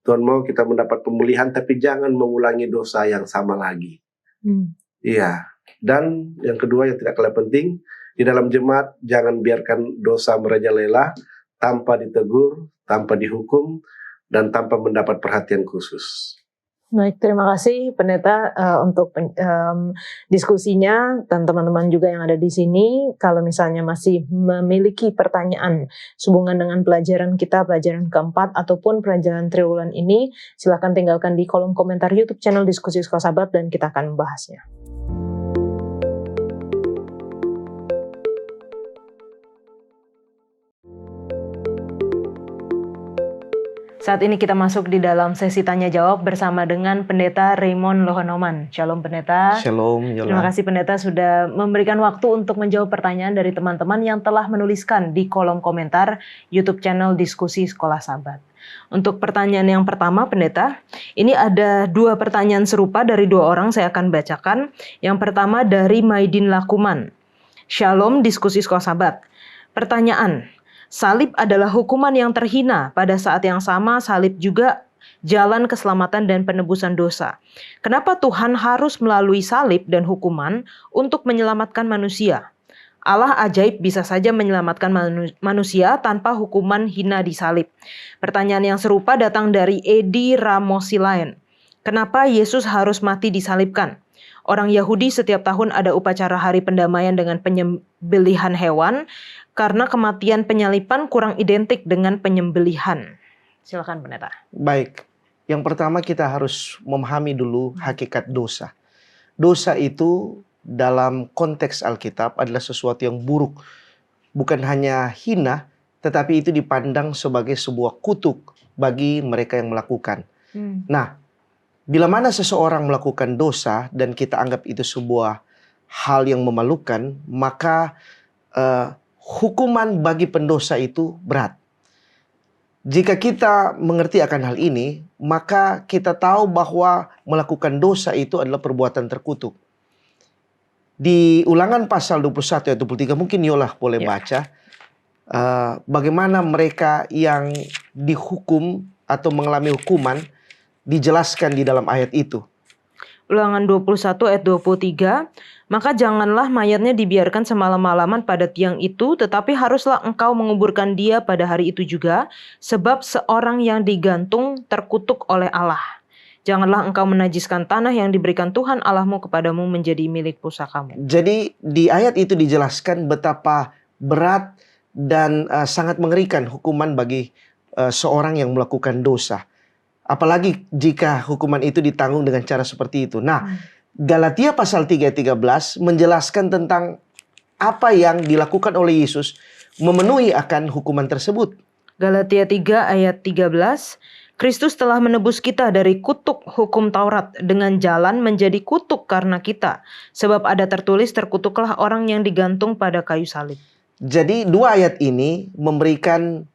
Tuhan mau kita mendapat pemulihan, tapi jangan mengulangi dosa yang sama lagi. Iya. Dan yang kedua yang tidak kalah penting, di dalam jemaat jangan biarkan dosa merajalela tanpa ditegur, tanpa dihukum, dan tanpa mendapat perhatian khusus. Baik, terima kasih Pendeta untuk diskusinya, dan teman-teman juga yang ada di sini. Kalau misalnya masih memiliki pertanyaan sehubungan dengan pelajaran kita, pelajaran keempat ataupun pelajaran triwulan ini, silakan tinggalkan di kolom komentar YouTube channel Diskusi Sekolah Sahabat dan kita akan membahasnya. Saat ini kita masuk di dalam sesi tanya jawab bersama dengan Pendeta Raymond Lohonoman. Shalom Pendeta. Shalom Yola. Terima kasih Pendeta sudah memberikan waktu untuk menjawab pertanyaan dari teman-teman yang telah menuliskan di kolom komentar YouTube channel Diskusi Sekolah Sahabat. Untuk pertanyaan yang pertama Pendeta, ini ada 2 pertanyaan serupa dari 2 orang, saya akan bacakan. Yang pertama dari Maidin Lakuman. Shalom Diskusi Sekolah Sahabat. Pertanyaan, salib adalah hukuman yang terhina, pada saat yang sama salib juga jalan keselamatan dan penebusan dosa. Kenapa Tuhan harus melalui salib dan hukuman untuk menyelamatkan manusia? Allah ajaib bisa saja menyelamatkan manusia tanpa hukuman hina di salib. Pertanyaan yang serupa datang dari Edi Ramosilaen. Kenapa Yesus harus mati disalibkan? Orang Yahudi setiap tahun ada upacara hari pendamaian dengan penyembelihan hewan, karena kematian penyalipan kurang identik dengan penyembelihan. Silakan Pendeta. Baik, yang pertama kita harus memahami dulu hakikat dosa. Dosa itu dalam konteks Alkitab adalah sesuatu yang buruk. Bukan hanya hina, tetapi itu dipandang sebagai sebuah kutuk bagi mereka yang melakukan. Nah, bila mana seseorang melakukan dosa dan kita anggap itu sebuah hal yang memalukan, maka hukuman bagi pendosa itu berat. Jika kita mengerti akan hal ini, maka kita tahu bahwa melakukan dosa itu adalah perbuatan terkutuk. Di Ulangan pasal 21 ayat 23, mungkin Yolah boleh baca, bagaimana mereka yang dihukum atau mengalami hukuman dijelaskan di dalam ayat itu. Ulangan 21 ayat 23, maka janganlah mayatnya dibiarkan semalam-malaman pada tiang itu, tetapi haruslah engkau menguburkan dia pada hari itu juga, sebab seorang yang digantung terkutuk oleh Allah. Janganlah engkau menajiskan tanah yang diberikan Tuhan Allahmu kepadamu menjadi milik pusakamu. Jadi di ayat itu dijelaskan betapa berat dan sangat mengerikan hukuman bagi seorang yang melakukan dosa. Apalagi jika hukuman itu ditanggung dengan cara seperti itu. Nah, Galatia pasal 3 ayat 13 menjelaskan tentang apa yang dilakukan oleh Yesus memenuhi akan hukuman tersebut. Galatia 3 ayat 13, Kristus telah menebus kita dari kutuk hukum Taurat dengan jalan menjadi kutuk karena kita. Sebab ada tertulis, terkutuklah orang yang digantung pada kayu salib. Jadi 2 ayat ini memberikan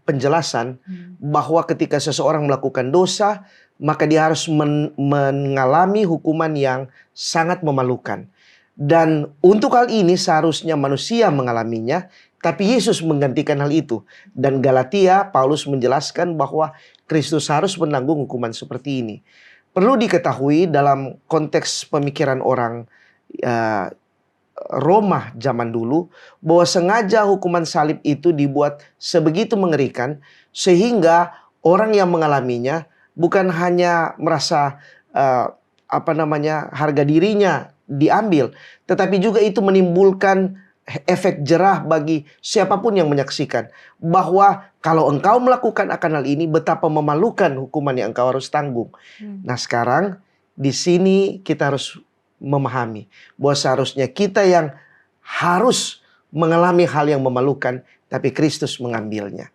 penjelasan bahwa ketika seseorang melakukan dosa, maka dia harus mengalami hukuman yang sangat memalukan. Dan untuk hal ini seharusnya manusia mengalaminya, tapi Yesus menggantikan hal itu. Dan Galatia, Paulus menjelaskan bahwa Kristus harus menanggung hukuman seperti ini. Perlu diketahui dalam konteks pemikiran orang Roma zaman dulu, bahwa sengaja hukuman salib itu dibuat sebegitu mengerikan sehingga orang yang mengalaminya bukan hanya merasa harga dirinya diambil, tetapi juga itu menimbulkan efek jerah bagi siapapun yang menyaksikan, bahwa kalau engkau melakukan akan hal ini, betapa memalukan hukuman yang engkau harus tanggung. Nah, sekarang di sini kita harus memahami bahwa seharusnya kita yang harus mengalami hal yang memalukan, tapi Kristus mengambilnya.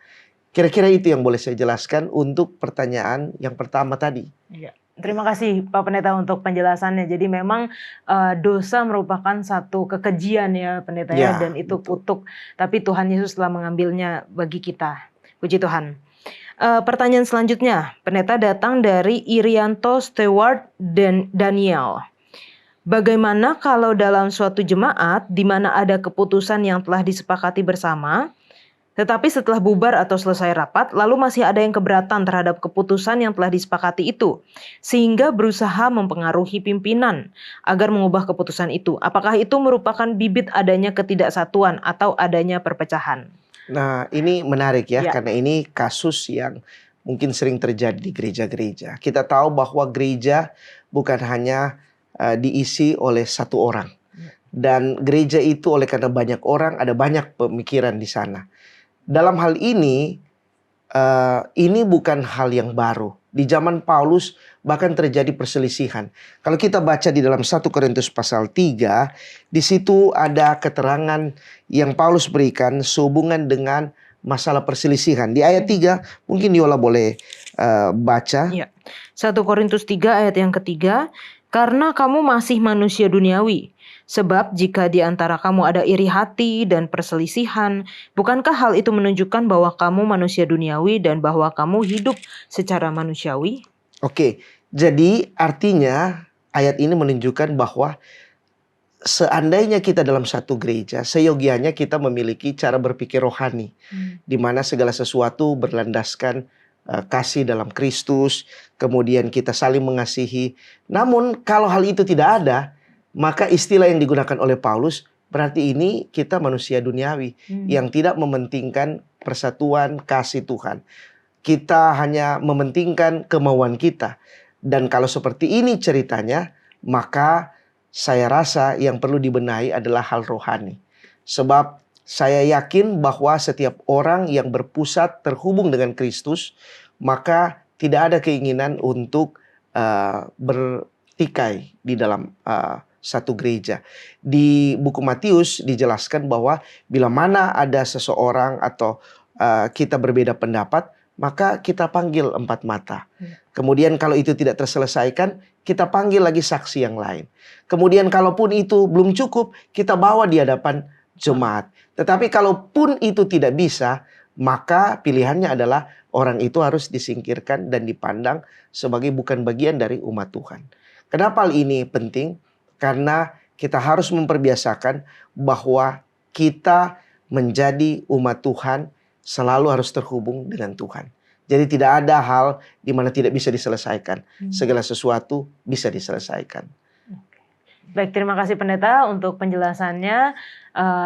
Kira-kira itu yang boleh saya jelaskan untuk pertanyaan yang pertama tadi. Ya. Terima kasih Pak Pendeta untuk penjelasannya. Jadi memang dosa merupakan satu kekejian ya Pendeta ya, dan itu kutuk. Tapi Tuhan Yesus telah mengambilnya bagi kita. Puji Tuhan. Pertanyaan selanjutnya, Pendeta datang dari Irianto Stewart dan Daniel. Bagaimana kalau dalam suatu jemaat di mana ada keputusan yang telah disepakati bersama, tetapi setelah bubar atau selesai rapat, lalu masih ada yang keberatan terhadap keputusan yang telah disepakati itu, sehingga berusaha mempengaruhi pimpinan agar mengubah keputusan itu. Apakah itu merupakan bibit adanya ketidaksatuan atau adanya perpecahan? Nah, ini menarik ya, karena ini kasus yang mungkin sering terjadi di gereja-gereja. Kita tahu bahwa gereja bukan hanya diisi oleh satu orang. Dan gereja itu oleh karena banyak orang, ada banyak pemikiran di sana. Dalam hal ini bukan hal yang baru. Di zaman Paulus bahkan terjadi perselisihan. Kalau kita baca di dalam 1 Korintus pasal 3, di situ ada keterangan yang Paulus berikan sehubungan dengan masalah perselisihan. Di ayat 3, mungkin Yola boleh baca. Ya. 1 Korintus 3 ayat yang ketiga, karena kamu masih manusia duniawi. Sebab jika di antara kamu ada iri hati dan perselisihan, bukankah hal itu menunjukkan bahwa kamu manusia duniawi dan bahwa kamu hidup secara manusiawi? Oke, jadi artinya ayat ini menunjukkan bahwa seandainya kita dalam satu gereja, seyogianya kita memiliki cara berpikir rohani, di mana segala sesuatu berlandaskan kasih dalam Kristus, kemudian kita saling mengasihi. Namun kalau hal itu tidak ada, maka istilah yang digunakan oleh Paulus berarti ini kita manusia duniawi yang tidak mementingkan persatuan kasih Tuhan. Kita hanya mementingkan kemauan kita. Dan kalau seperti ini ceritanya, maka saya rasa yang perlu dibenahi adalah hal rohani. Sebab saya yakin bahwa setiap orang yang berpusat terhubung dengan Kristus, maka tidak ada keinginan untuk bertikai di dalam satu gereja. Di buku Matius dijelaskan bahwa bila mana ada seseorang atau kita berbeda pendapat, maka kita panggil 4 mata. Kemudian kalau itu tidak terselesaikan, kita panggil lagi saksi yang lain. Kemudian kalaupun itu belum cukup, kita bawa di hadapan jemaat. Tetapi kalaupun itu tidak bisa, maka pilihannya adalah orang itu harus disingkirkan dan dipandang sebagai bukan bagian dari umat Tuhan. Kenapa hal ini penting? Karena kita harus memperbiasakan bahwa kita menjadi umat Tuhan selalu harus terhubung dengan Tuhan. Jadi tidak ada hal di mana tidak bisa diselesaikan. Segala sesuatu bisa diselesaikan. Baik, terima kasih Pendeta untuk penjelasannya.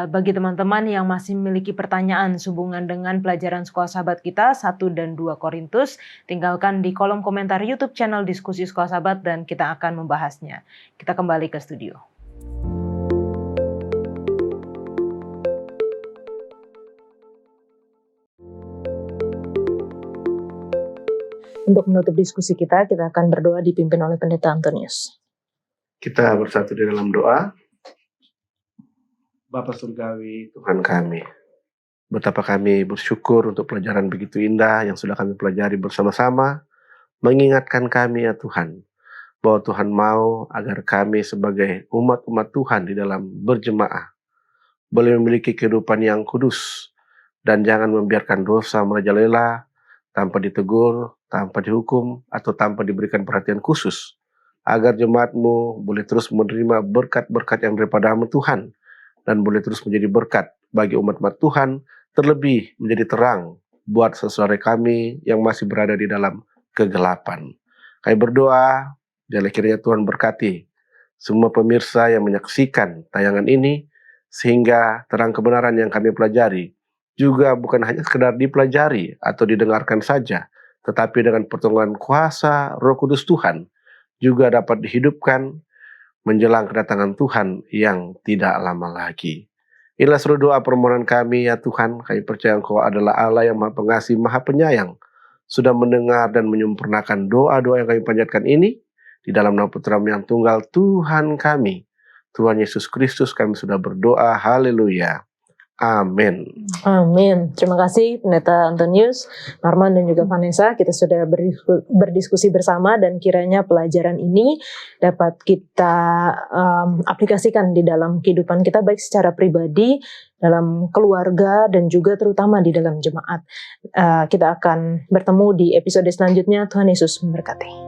Bagi teman-teman yang masih memiliki pertanyaan sehubungan dengan pelajaran Sekolah Sahabat kita 1 dan 2 Korintus, tinggalkan di kolom komentar YouTube channel Diskusi Sekolah Sahabat dan kita akan membahasnya. Kita kembali ke studio. Untuk menutup diskusi kita akan berdoa dipimpin oleh Pendeta Antonius. Kita bersatu di dalam doa. Bapa Surgawi, Tuhan kami, betapa kami bersyukur untuk pelajaran begitu indah yang sudah kami pelajari bersama-sama, mengingatkan kami ya Tuhan, bahwa Tuhan mau agar kami sebagai umat-umat Tuhan di dalam berjemaah, boleh memiliki kehidupan yang kudus, dan jangan membiarkan dosa merajalela tanpa ditegur, tanpa dihukum, atau tanpa diberikan perhatian khusus, agar jemaat-Mu boleh terus menerima berkat-berkat yang daripadamu Tuhan, dan boleh terus menjadi berkat bagi umat-umat Tuhan, terlebih menjadi terang buat saudara kami yang masih berada di dalam kegelapan. Kami berdoa, biarlah kiranya Tuhan berkati semua pemirsa yang menyaksikan tayangan ini, sehingga terang kebenaran yang kami pelajari juga bukan hanya sekedar dipelajari atau didengarkan saja, tetapi dengan pertolongan kuasa Roh Kudus Tuhan juga dapat dihidupkan menjelang kedatangan Tuhan yang tidak lama lagi. Inilah seluruh doa permohonan kami ya Tuhan. Kami percaya Engkau adalah Allah yang Maha Pengasih, Maha Penyayang, sudah mendengar dan menyempurnakan doa-doa yang kami panjatkan ini. Di dalam nama Putra-Mu yang tunggal Tuhan kami, Tuhan Yesus Kristus, kami sudah berdoa. Haleluya. Amin. Amin. Terima kasih Pendeta Antonius, Norman dan juga Vanessa. Kita sudah berdiskusi bersama dan kiranya pelajaran ini dapat kita aplikasikan di dalam kehidupan kita baik secara pribadi, dalam keluarga dan juga terutama di dalam jemaat. Kita akan bertemu di episode selanjutnya. Tuhan Yesus memberkati.